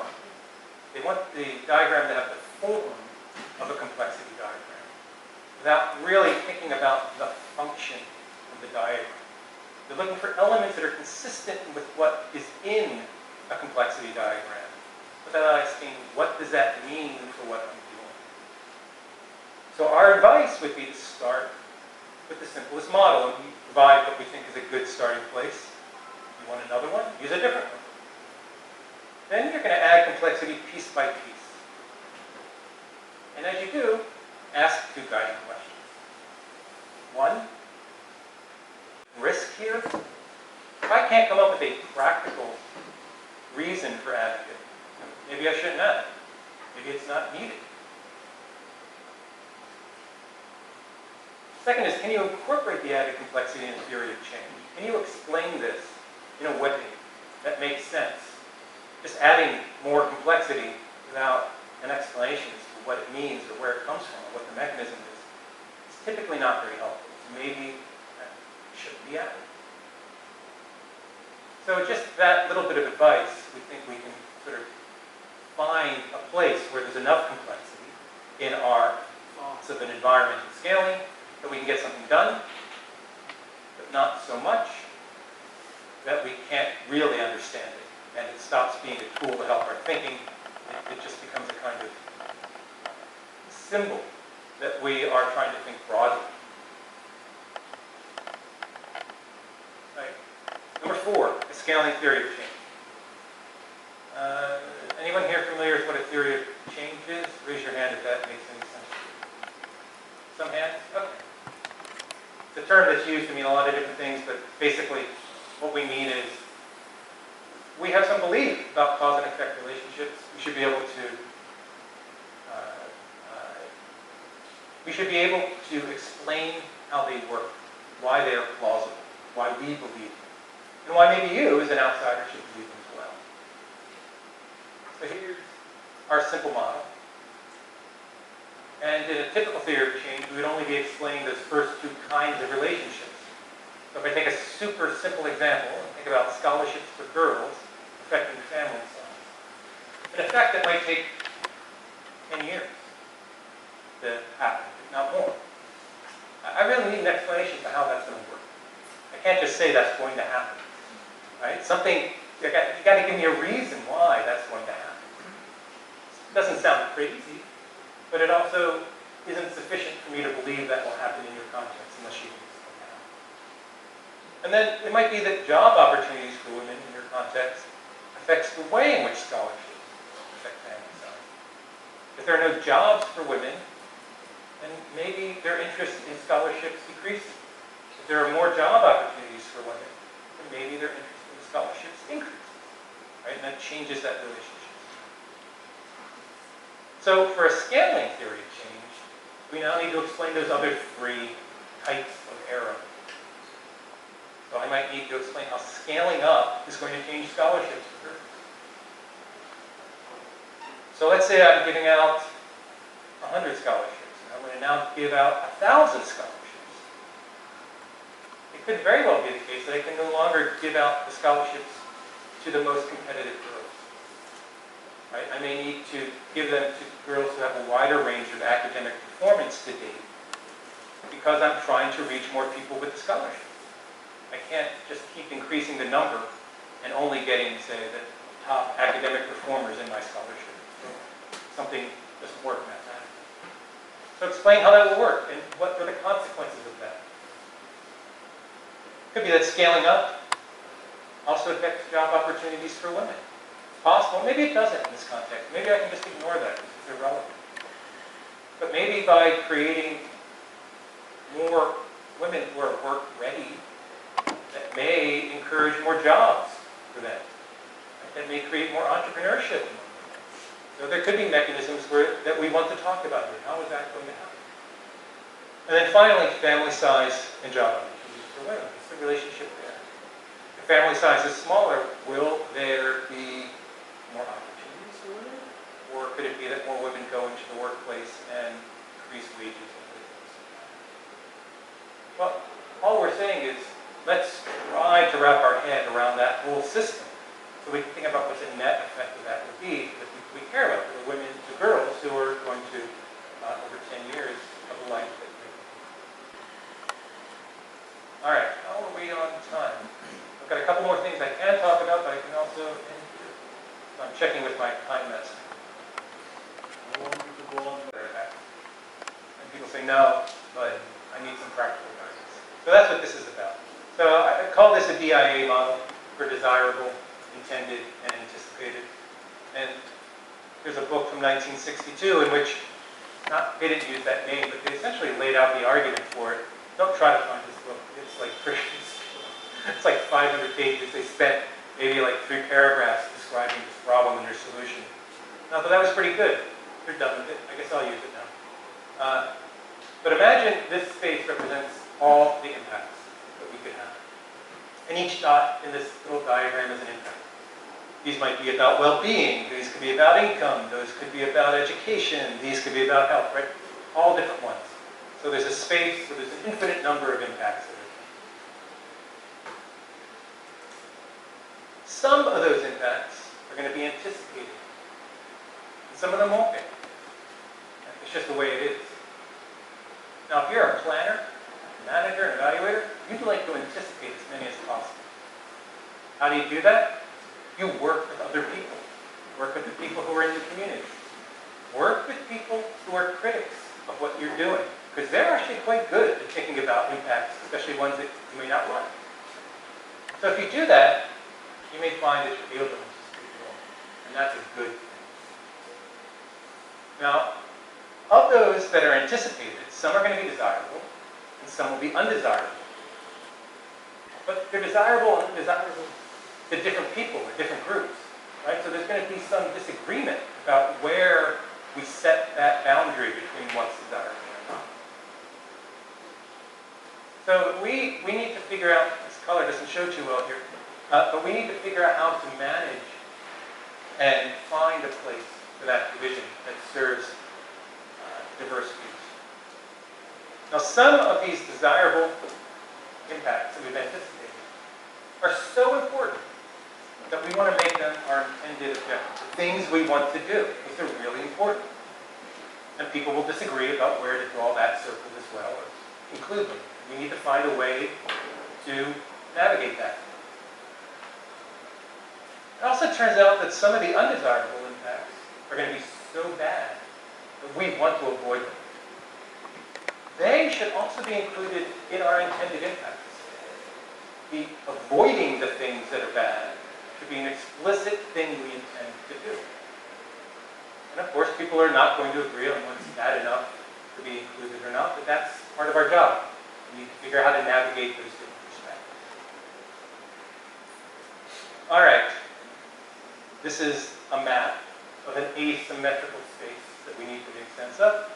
They want the diagram to have the form of a complexity diagram without really thinking about the function of the diagram. They're looking for elements that are consistent with what is in a complexity diagram without asking, what does that mean for what I'm doing? So our advice would be to start with the simplest model, and we provide what we think is a good starting place. You want another one? Use a different one. Then you're going to add complexity piece by piece. And as you do, ask two guiding questions. One, risk here. If I can't come up with a practical reason for adding it, maybe I shouldn't add it. Maybe it's not needed. Second is, can you incorporate the added complexity in a theory of change? Can you explain this in a way that makes sense? Just adding more complexity without an explanation as to what it means or where it comes from or what the mechanism is typically not very helpful. Maybe that shouldn't be added. So just that little bit of advice, we think we can sort of find a place where there's enough complexity in our thoughts of an environment and scaling that we can get something done, but not so much that we can't really understand it. And it stops being a tool to help our thinking. It just becomes a kind of symbol that we are trying to think broadly. Right. Number 4, a scaling theory of change. Anyone here familiar with what a theory of change is? Raise your hand if that makes any sense to you. Some hands? Okay. It's a term that's used to mean a lot of different things, but basically what we mean is we have some belief about cause and effect relationships. We should be able to explain how they work, why they are plausible, why we believe them, and why maybe you, as an outsider, should believe them as well. So here's our simple model. And in a typical theory of change, we would only be explaining those first two kinds of relationships. So if I take a super simple example and think about scholarships for girls affecting family size, an effect that might take 10 years to happen, if not more. I really need an explanation for how that's going to work. I can't just say that's going to happen. Right? Something, you got to give me a reason why that's going to happen. It doesn't sound crazy, but it also isn't sufficient for me to believe that will happen in your context unless you explain how. And then it might be that job opportunities for women in your context affects the way in which scholarships affect family size. If there are no jobs for women, then maybe their interest in scholarships decreases. If there are more job opportunities for women, then maybe their interest in scholarships increases. Right? And that changes that relationship. So for a scaling theory of change, we now need to explain those other 3 types of error. So I might need to explain how scaling up is going to change scholarships for girls. So let's say I'm giving out 100 scholarships. I'm going to now give out 1,000 scholarships. It could very well be the case that I can no longer give out the scholarships to the most competitive girls. Right? I may need to give them to girls who have a wider range of academic performance to date because I'm trying to reach more people with the scholarship. I can't just keep increasing the number and only getting, say, the top academic performers in my scholarship. Something doesn't work mathematically. So explain how that will work and what are the consequences of that. It could be that scaling up also affects job opportunities for women. It's possible. Maybe it doesn't in this context. Maybe I can just ignore that because it's irrelevant. But maybe by creating more women who are work ready, that may encourage more jobs for them. That may create more entrepreneurship. So there could be mechanisms that we want to talk about here. How is that going to happen? And then finally, family size and job opportunities for women. What's the relationship there? If family size is smaller, will there be more opportunities for women? Or could it be that more women go into the workplace and increase wages and other things? Well, all we're saying is let's try to wrap our head around that whole system so we can think about what the net effect of that would be for the people we care about, the women, the girls who are going to, over 10 years, of a life that they live. All right, how are we on time? I've got a couple more things I can talk about, but I can also end here. So I'm checking with my time master. I want you to go on there. And people say, no, but I need some practical guidance. So that's what this is about. So I call this a DIA model for desirable, intended, and anticipated. And there's a book from 1962 in which, they didn't use that name, but they essentially laid out the argument for it. Don't try to find this book. It's like it's like 500 pages. They spent maybe like 3 paragraphs describing this problem and their solution. And I thought that was pretty good. They're done with it. I guess I'll use it now. But imagine this space represents all the impacts that we could have. And each dot in this little diagram is an impact. These might be about well-being, these could be about income, those could be about education, these could be about health, right? All different ones. So there's a space, so there's an infinite number of impacts that are. Some of those impacts are going to be anticipated, and some of them won't be. It's just the way it is. Now, if you're a planner, a manager, an evaluator, you'd like to anticipate as many as possible. How do you do that? You work with other people. Work with the people who are in the community. Work with people who are critics of what you're doing, because they're actually quite good at thinking about impacts, especially ones that you may not like. So if you do that, you may find that you're able to anticipate more, and that's a good thing. Now, of those that are anticipated, some are going to be desirable, and some will be undesirable. But they're desirable and undesirable to different people or different groups, right? So there's going to be some disagreement about where we set that boundary between what's desirable or not. So we need to figure out, this color doesn't show too well here, but we need to figure out how to manage and find a place for that division that serves diverse views. Now, some of these desirable impacts that we've anticipated are so important that we want to make them our intended objectives, the things we want to do, because they're really important. And people will disagree about where to draw that circle as well, or include them. We need to find a way to navigate that. It also turns out that some of the undesirable impacts are going to be so bad that we want to avoid them. They should also be included in our intended impacts. The avoiding the things that are bad should be an explicit thing we intend to do. And of course, people are not going to agree on what's bad enough to be included or not, but that's part of our job. We need to figure out how to navigate those different perspectives. All right. This is a map of an asymmetrical space that we need to make sense of.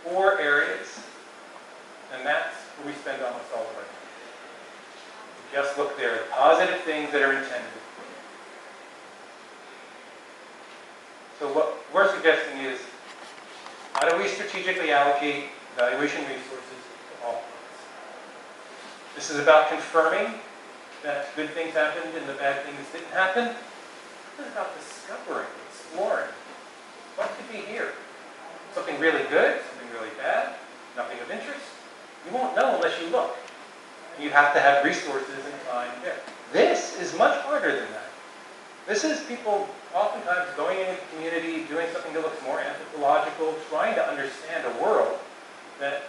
4 areas, and that's where we spend almost all of our time. Just look there, the positive things that are intended. So what we're suggesting is, how do we strategically allocate evaluation resources to all points? This is about confirming that good things happened and the bad things didn't happen. This is about discovering, exploring. What could be here? Something really good, something really bad, nothing of interest? You won't know unless you look. You have to have resources and time there. This is much harder than that. This is people oftentimes going into the community, doing something that looks more anthropological, trying to understand a world that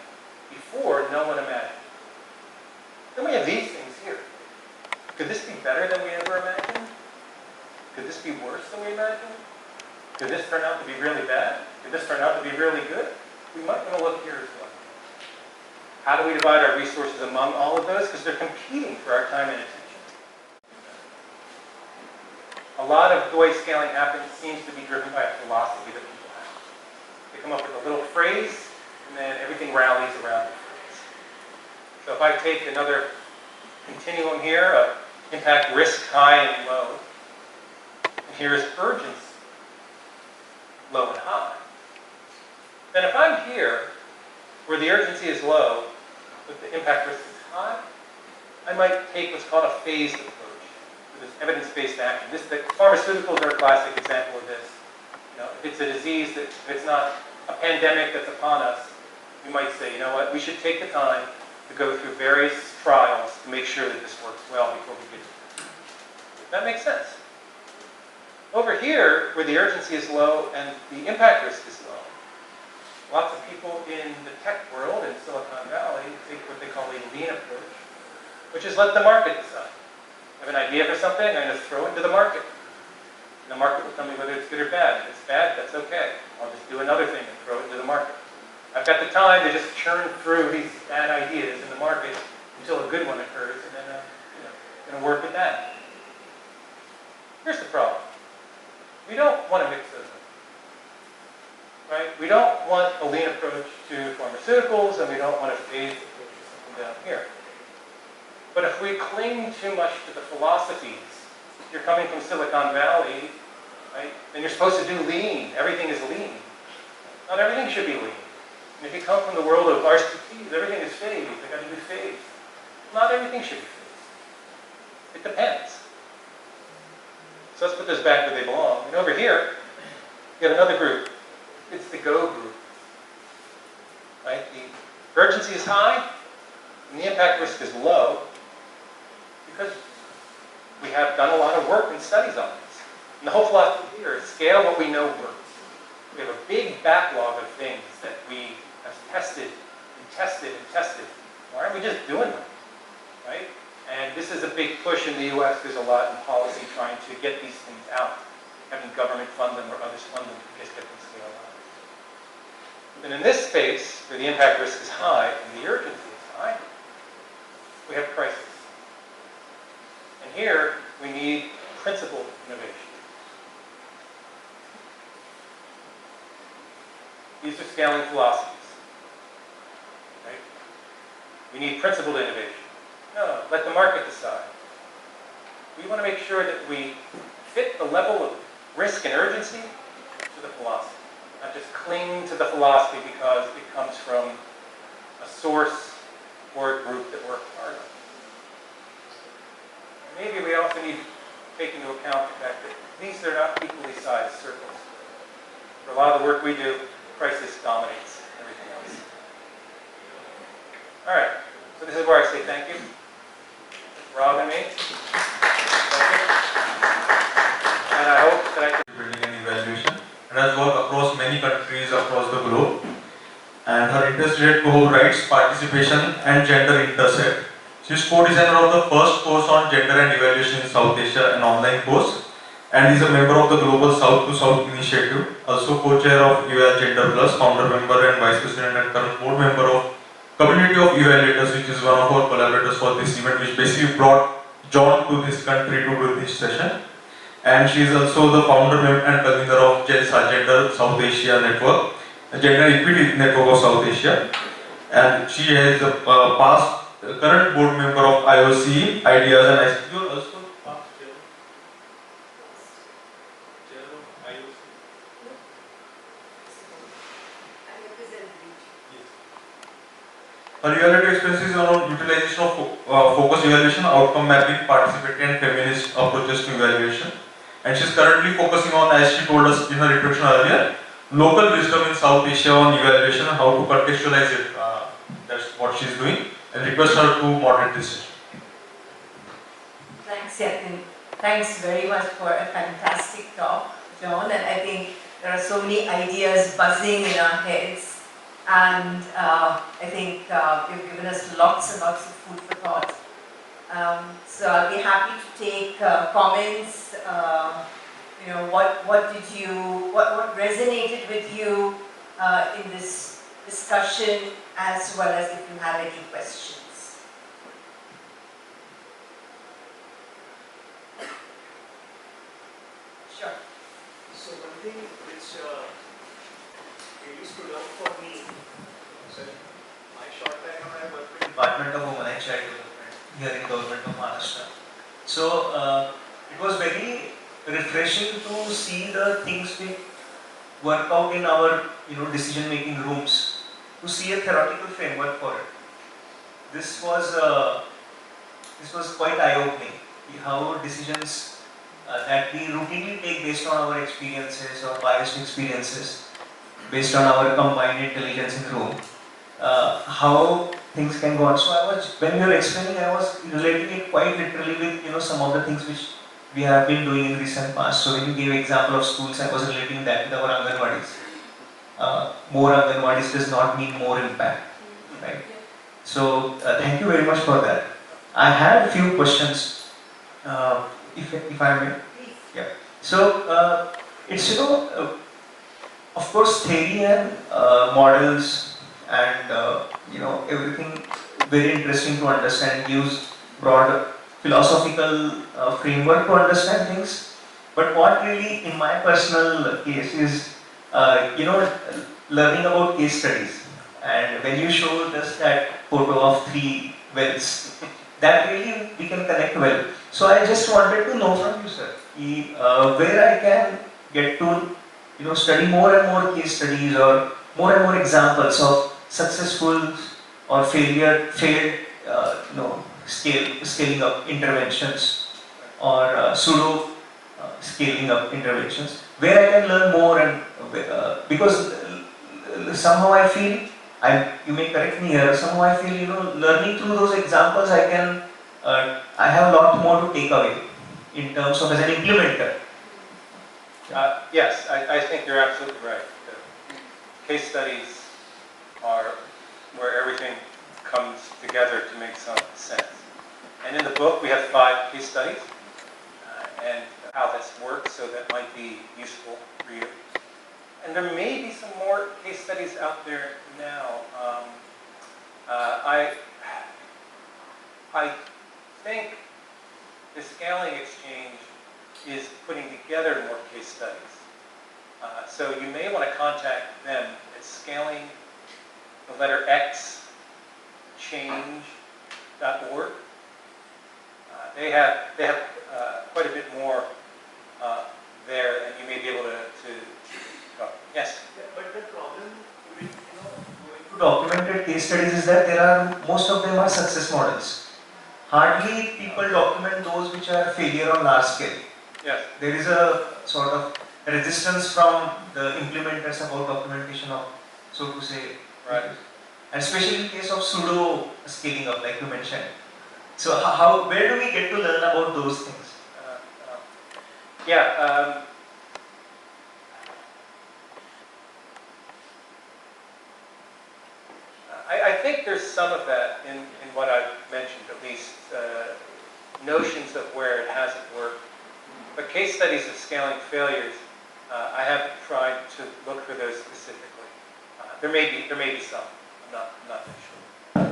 before no one imagined. Then we have these things here. Could this be better than we ever imagined? Could this be worse than we imagined? Could this turn out to be really bad? Could this turn out to be really good? We might want to look here as well. How do we divide our resources among all of those? Because they're competing for our time and attention. A lot of the way scaling happens seems to be driven by a philosophy that people have. They come up with a little phrase, and then everything rallies around the phrase. So if I take another continuum here of impact, risk, high, and low, and here is urgency, low and high. Then if I'm here, where the urgency is low, but the impact risk is high, I might take what's called a phased approach to this evidence-based action. The pharmaceuticals are a classic example of this. You know, if it's a disease that, if it's not a pandemic that's upon us, we might say, you know what, we should take the time to go through various trials to make sure that this works well before we get to it. That makes sense. Over here, where the urgency is low and the impact risk is low, lots of people in the tech world in Silicon Valley take what they call a lean approach, which is let the market decide. I have an idea for something, I'm going to throw it into the market. And the market will tell me whether it's good or bad. If it's bad, that's okay. I'll just do another thing and throw it into the market. I've got the time to just churn through these bad ideas in the market until a good one occurs, and then going to work with that. Here's the problem. We don't want to mix those up. Right? We don't want a lean approach to pharmaceuticals, and we don't want a phased approach to something down here. But if we cling too much to the philosophies, if you're coming from Silicon Valley, right, then you're supposed to do lean. Everything is lean. Not everything should be lean. And if you come from the world of RCTs, everything is phased. They've got to be phased. Not everything should be phased. It depends. So let's put those back where they belong. And over here, you have another group. It's the go group. Right? The urgency is high, and the impact risk is low, because we have done a lot of work and studies on this. And the whole philosophy here is scale what we know works. We have a big backlog of things that we have tested and tested and tested. Why aren't we just doing them? Right? And this is a big push in the US. There's a lot in policy trying to get these things out, having government fund them or others fund them to just get them scaled out. And in this space, where the impact risk is high and the urgency is high, we have crisis. And here, we need principled innovation. These are scaling philosophies. Right? We need principled innovation. No, let the market decide. We want to make sure that we fit the level of risk and urgency to the philosophy. Not just cling to the philosophy because it comes from a source or a group that we're part of. And maybe we also need to take into account the fact that these are not equally sized circles. For a lot of the work we do, crisis dominates everything else. All right, so this is where I say thank you. Rob and me. Thank you. And I hope that I can building an evaluation and has worked across many countries across the globe. And her interest related to rights, participation and gender intersect. She is co-designer of the first course on gender and evaluation in South Asia, an online course, and is a member of the Global South to South Initiative, also co-chair of Eval Gender Plus, founder member and vice president and current board member of Community of Evaluators, which is one of our collaborators for this event, which basically brought John to this country to do this session. And she is also the founder and convener of Gender South Asia Network, a gender equity network of South Asia. And she is a current board member of IOC, IDRC, and ICT. You are also past chair of IOC. I represent region. Yes. Her evaluative experience is on utilization of focus evaluation, outcome mapping, participatory and feminist approaches to evaluation. And she is currently focusing on, as she told us in her introduction earlier, local wisdom in South Asia on evaluation and how to contextualize it. That's what she is doing. And request her to moderate this session. Thanks, Yatin. Thanks very much for a fantastic talk, John. And I think there are so many ideas buzzing in our heads. And I think you've given us lots and lots of food for thought. So I'll be happy to take comments. What resonated with you in this discussion, as well as if you have any questions. Sure. So one thing which really stood out for me, so my short time I worked with Department of Women and Child Development here in Government of Maharashtra. So it was very refreshing to see the things we work out in our decision making rooms, to see a theoretical framework for it. This was quite eye-opening. How decisions that we routinely take based on our experiences or biased experiences, based on our combined intelligence in the room, how things can go on. So when you were explaining, I was relating it quite literally with some of the things which we have been doing in recent past. So when you gave example of schools, I was relating that with our Anganwadis. more Anganwadis does not mean more impact, right? So thank you very much for that. I had a few questions, if I may. Yeah. So it's of course theory and models and everything very interesting to understand. Use broad philosophical framework to understand things. But what really, in my personal case, is learning about case studies. And when you show us that photo of 3 wells, that really we can connect well. So I just wanted to know from you, sir, where I can get to study more and more case studies or more and more examples of successful or failed scaling up interventions or pseudo scaling up interventions, where I can learn more and because somehow I feel, you may correct me here, somehow I feel learning through those examples I have a lot more to take away in terms of as an implementer. Yes, I think you're absolutely right. The case studies are where everything comes together to make some sense. And in the book, we have 5 case studies and how this works, so that might be useful for you. And there may be some more case studies out there now. I think the Scaling Exchange is putting together more case studies. So you may want to contact them at scaling, the letter X, change.org. They have quite a bit more there, and you may be able to yes? Yeah, but the problem with, Going to documented case studies is that most of them are success models. Hardly people document those which are failure on large scale. Yes. There is a sort of resistance from the implementers about documentation of, so to say, Right. And especially in case of pseudo scaling up, like you mentioned. So where do we get to learn about those things? I think there's some of that in what I've mentioned, at least notions of where it hasn't worked. But case studies of scaling failures, I haven't tried to look for those specifically. There may be some. I'm not sure.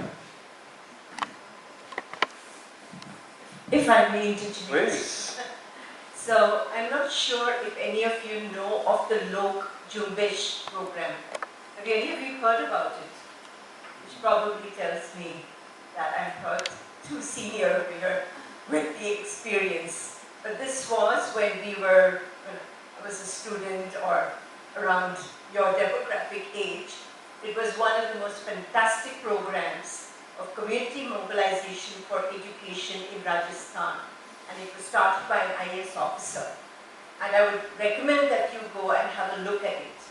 If I may interject. Please. So I'm not sure if any of you know of the Lok Jumbesh program. Have any of you heard about it? Which probably tells me that I'm not too senior here with the experience. But this was when I was a student or around your demographic age. It was one of the most fantastic programs of community mobilization for education in Rajasthan. And it was started by an IAS officer. And I would recommend that you go and have a look at it.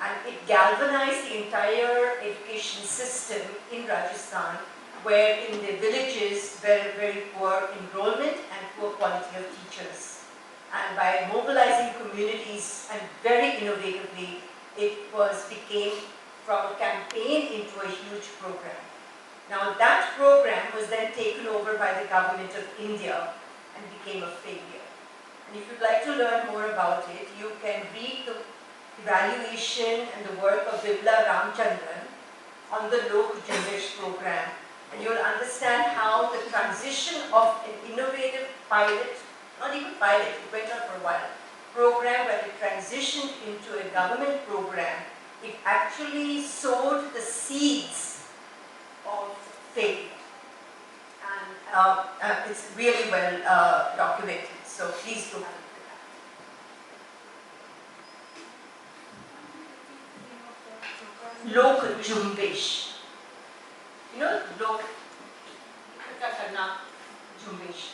And it galvanized the entire education system in Rajasthan, where in the villages very, very poor enrollment and poor quality of teachers. And by mobilizing communities and very innovatively, it became from a campaign into a huge program. Now that program was then taken over by the government of India and became a failure. And if you'd like to learn more about it, you can read the evaluation and the work of Vibla Ramchandran on the Lok Jumbesh program, and you'll understand how the transition of an innovative pilot, not even pilot, it went on for a while, program where it transitioned into a government program, it actually sowed the seeds of failure. And it's really well documented, so please do have a look at that. Lok Jumbesh. You know, Lok Jumbesh.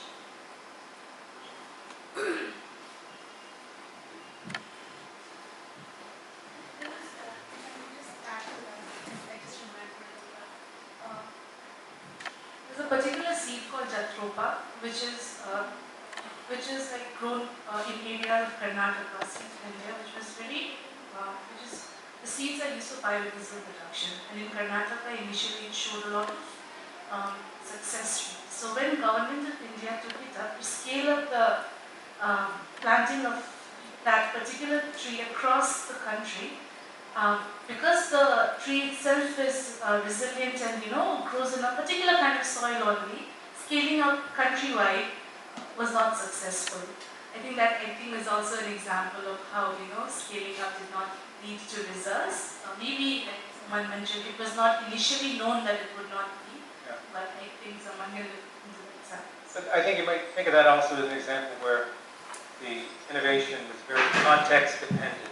There's a particular seed called Jatropa, which is like grown in areas of Karnataka, East India, which is the seeds are used for biodiesel production, and in Karnataka initially it showed a lot of success rates. So when Government of India took it up to scale up the planting of that particular tree across the country, because the tree itself is resilient and grows in a particular kind of soil only, scaling up countrywide was not successful. I think is also an example of how scaling up did not lead to results. Maybe, like someone mentioned, it was not initially known that it would not be, but I think someone can look into the examples. But I think you might think of that also as an example where the innovation was very context dependent,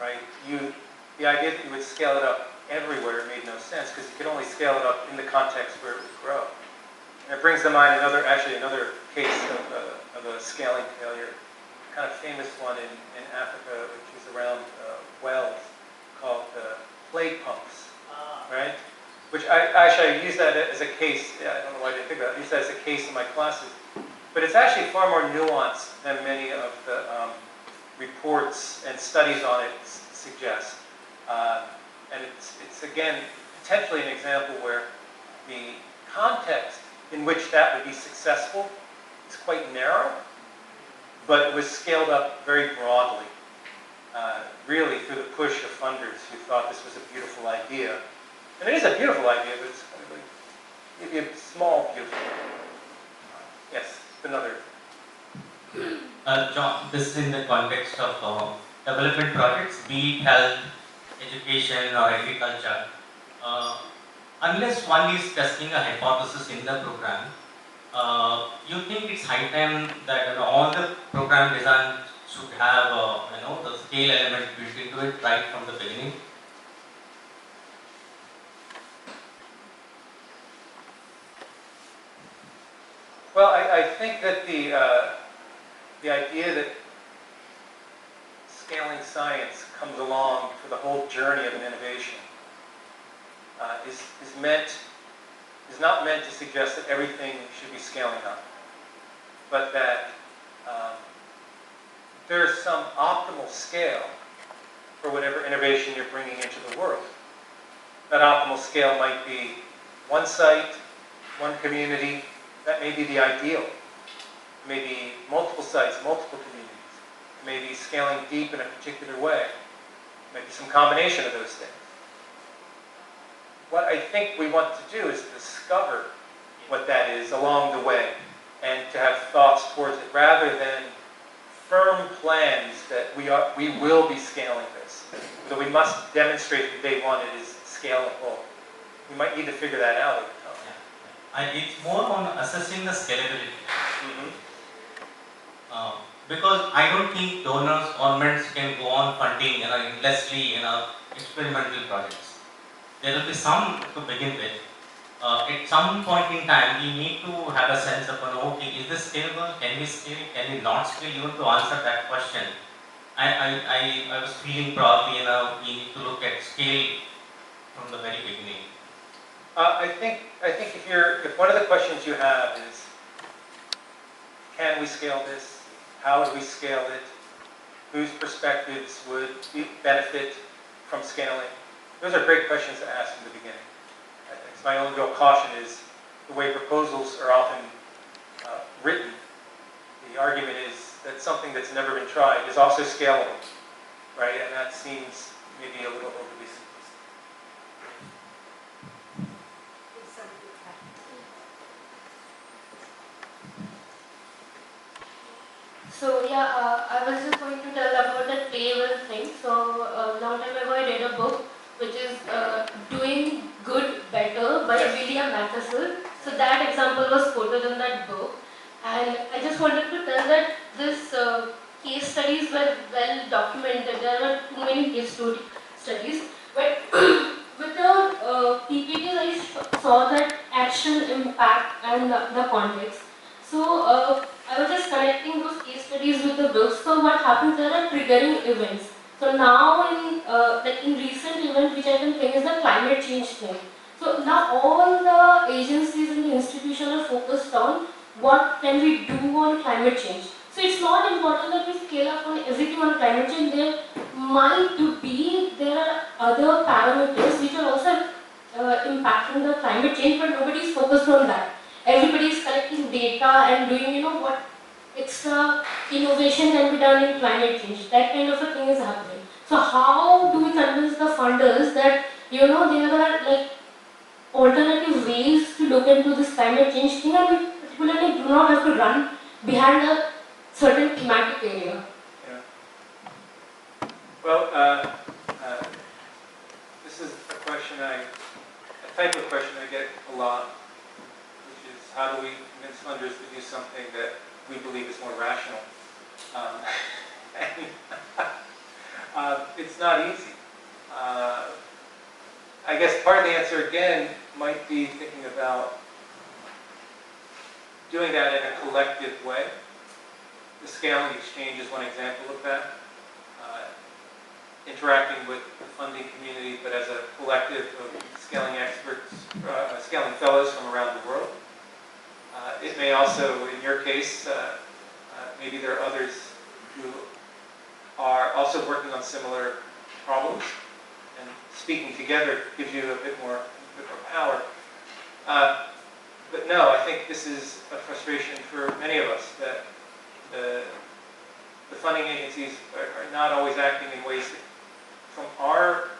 right? The idea that you would scale it up everywhere made no sense because you could only scale it up in the context where it would grow. And it brings to mind another case of a scaling failure, kind of famous one in Africa, which was around wells, called plague pumps, right? Which I use that as a case. I don't know why I didn't think about it. I use that as a case in my classes. But it's actually far more nuanced than many of the reports and studies on it suggest. And it's again, potentially an example where the context in which that would be successful is quite narrow, but it was scaled up very broadly, really through the push of funders who thought this was a beautiful idea. And it is a beautiful idea, but it's maybe a small, beautiful. Yes, another. John, this is in the context of development projects, be it health, education or agriculture. Unless one is testing a hypothesis in the program, you think it's high time that all the program design should have the scale element built into it right from the beginning? Well, I think that the idea that scaling science comes along for the whole journey of an innovation is not meant to suggest that everything should be scaling up, but that there is some optimal scale for whatever innovation you're bringing into the world. That optimal scale might be one site, one community. That may be the ideal. Maybe multiple sites, multiple communities. Maybe scaling deep in a particular way. Maybe some combination of those things. What I think we want to do is discover what that is along the way and to have thoughts towards it rather than firm plans that we will be scaling this. So we must demonstrate from day one it is scalable. We might need to figure that out over time. It's more on assessing the scalability. Because I don't think donors, governments can go on funding endlessly experimental projects. There will be some to begin with. At some point in time, we need to have a sense of, okay, is this scalable? Can we scale? Can we not scale? Even to answer that question, I was feeling probably we need to look at scale from the very beginning. I think if one of the questions you have is, can we scale this? How do we scale it? Whose perspectives would benefit from scaling? Those are great questions to ask in the beginning. My only real caution is the way proposals are often written. The argument is that something that's never been tried is also scalable, right? And that seems maybe a little overly simplistic. So yeah, I was just going to tell about that playable thing. So a long time ago I read a book which is Doing Good Better by William Matheson. So that example was quoted in that book. And I just wanted to tell that this case studies were well documented. There were too many case studies. But with the PPTs I saw that action, impact and the context. So I was just connecting those case studies with the books. So what happens, there are triggering events. So now in recent event which I can think is the climate change thing. So now all the agencies and the institutions are focused on what can we do on climate change. So it's not important that we scale up on everything on climate change. There might be there are other parameters which are also impacting the climate change, but nobody is focused on that. Everybody is collecting data and doing, what extra innovation can be done in climate change. That kind of a thing is happening. So how do we convince the funders that, there are like alternative ways to look into this climate change thing, and we particularly do not have to run behind a certain thematic area? Yeah. Well, this is a type of question I get a lot, which is how do we convince funders to do something that we believe is more rational? It's not easy. I guess part of the answer again might be thinking about doing that in a collective way. The scaling exchange is one example of that. Interacting with the funding community, but as a collective of scaling experts, scaling fellows from around the world. It may also, in your case, maybe there are others who are also working on similar problems, and speaking together gives you a bit more power. But no, I think this is a frustration for many of us, that the funding agencies are not always acting in ways that, from our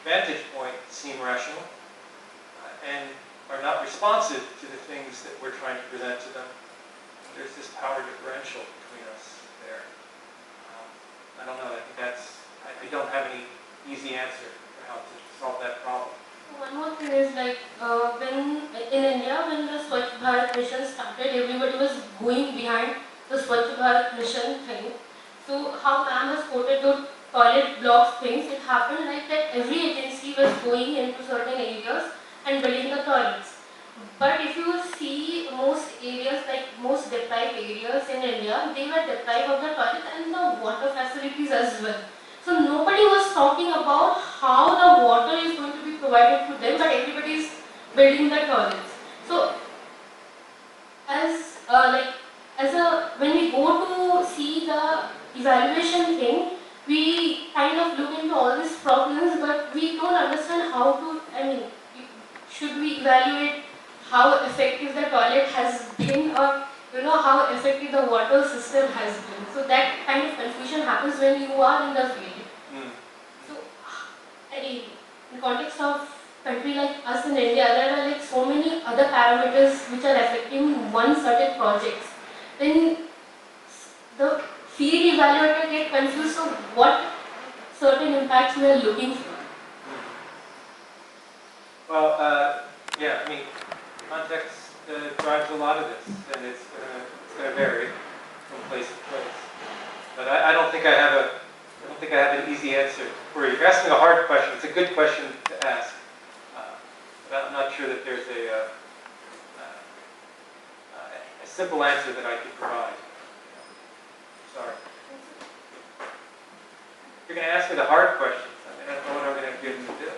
vantage point, seem rational, and are not responsive to the things that we're trying to present to them. There's this power differential between us there. I don't know, I think I don't have any easy answer for how to solve that problem. One more thing is like, when in India, when the Swachh Bharat mission started, everybody was going behind the Swachh Bharat mission thing. So how ma'am has quoted the toilet blocks things, it happened like that every agency was going into certain areas and building the toilets. But if you see most areas, like most deprived areas in India, they were deprived of the toilet and the water facilities as well. So nobody was talking about how the water is going to be provided to them, but everybody is building the toilets. So when we go to see the evaluation thing, we kind of look into all these problems, but we don't understand how to, should we evaluate how effective the toilet has been, or how effective the water system has been. So that kind of confusion happens when you are in the field. So in context of country like us in India, there are like so many other parameters which are affecting one certain projects. Then the field evaluator get confused of what certain impacts we are looking for. Well, yeah, context drives a lot of this, and it's going to vary from place to place. But I don't think I have an easy answer for you. You're asking a hard question. It's a good question to ask, but I'm not sure that there's a simple answer that I can provide. Sorry. You're going to ask me the hard questions. I don't know what I'm going to be able to do.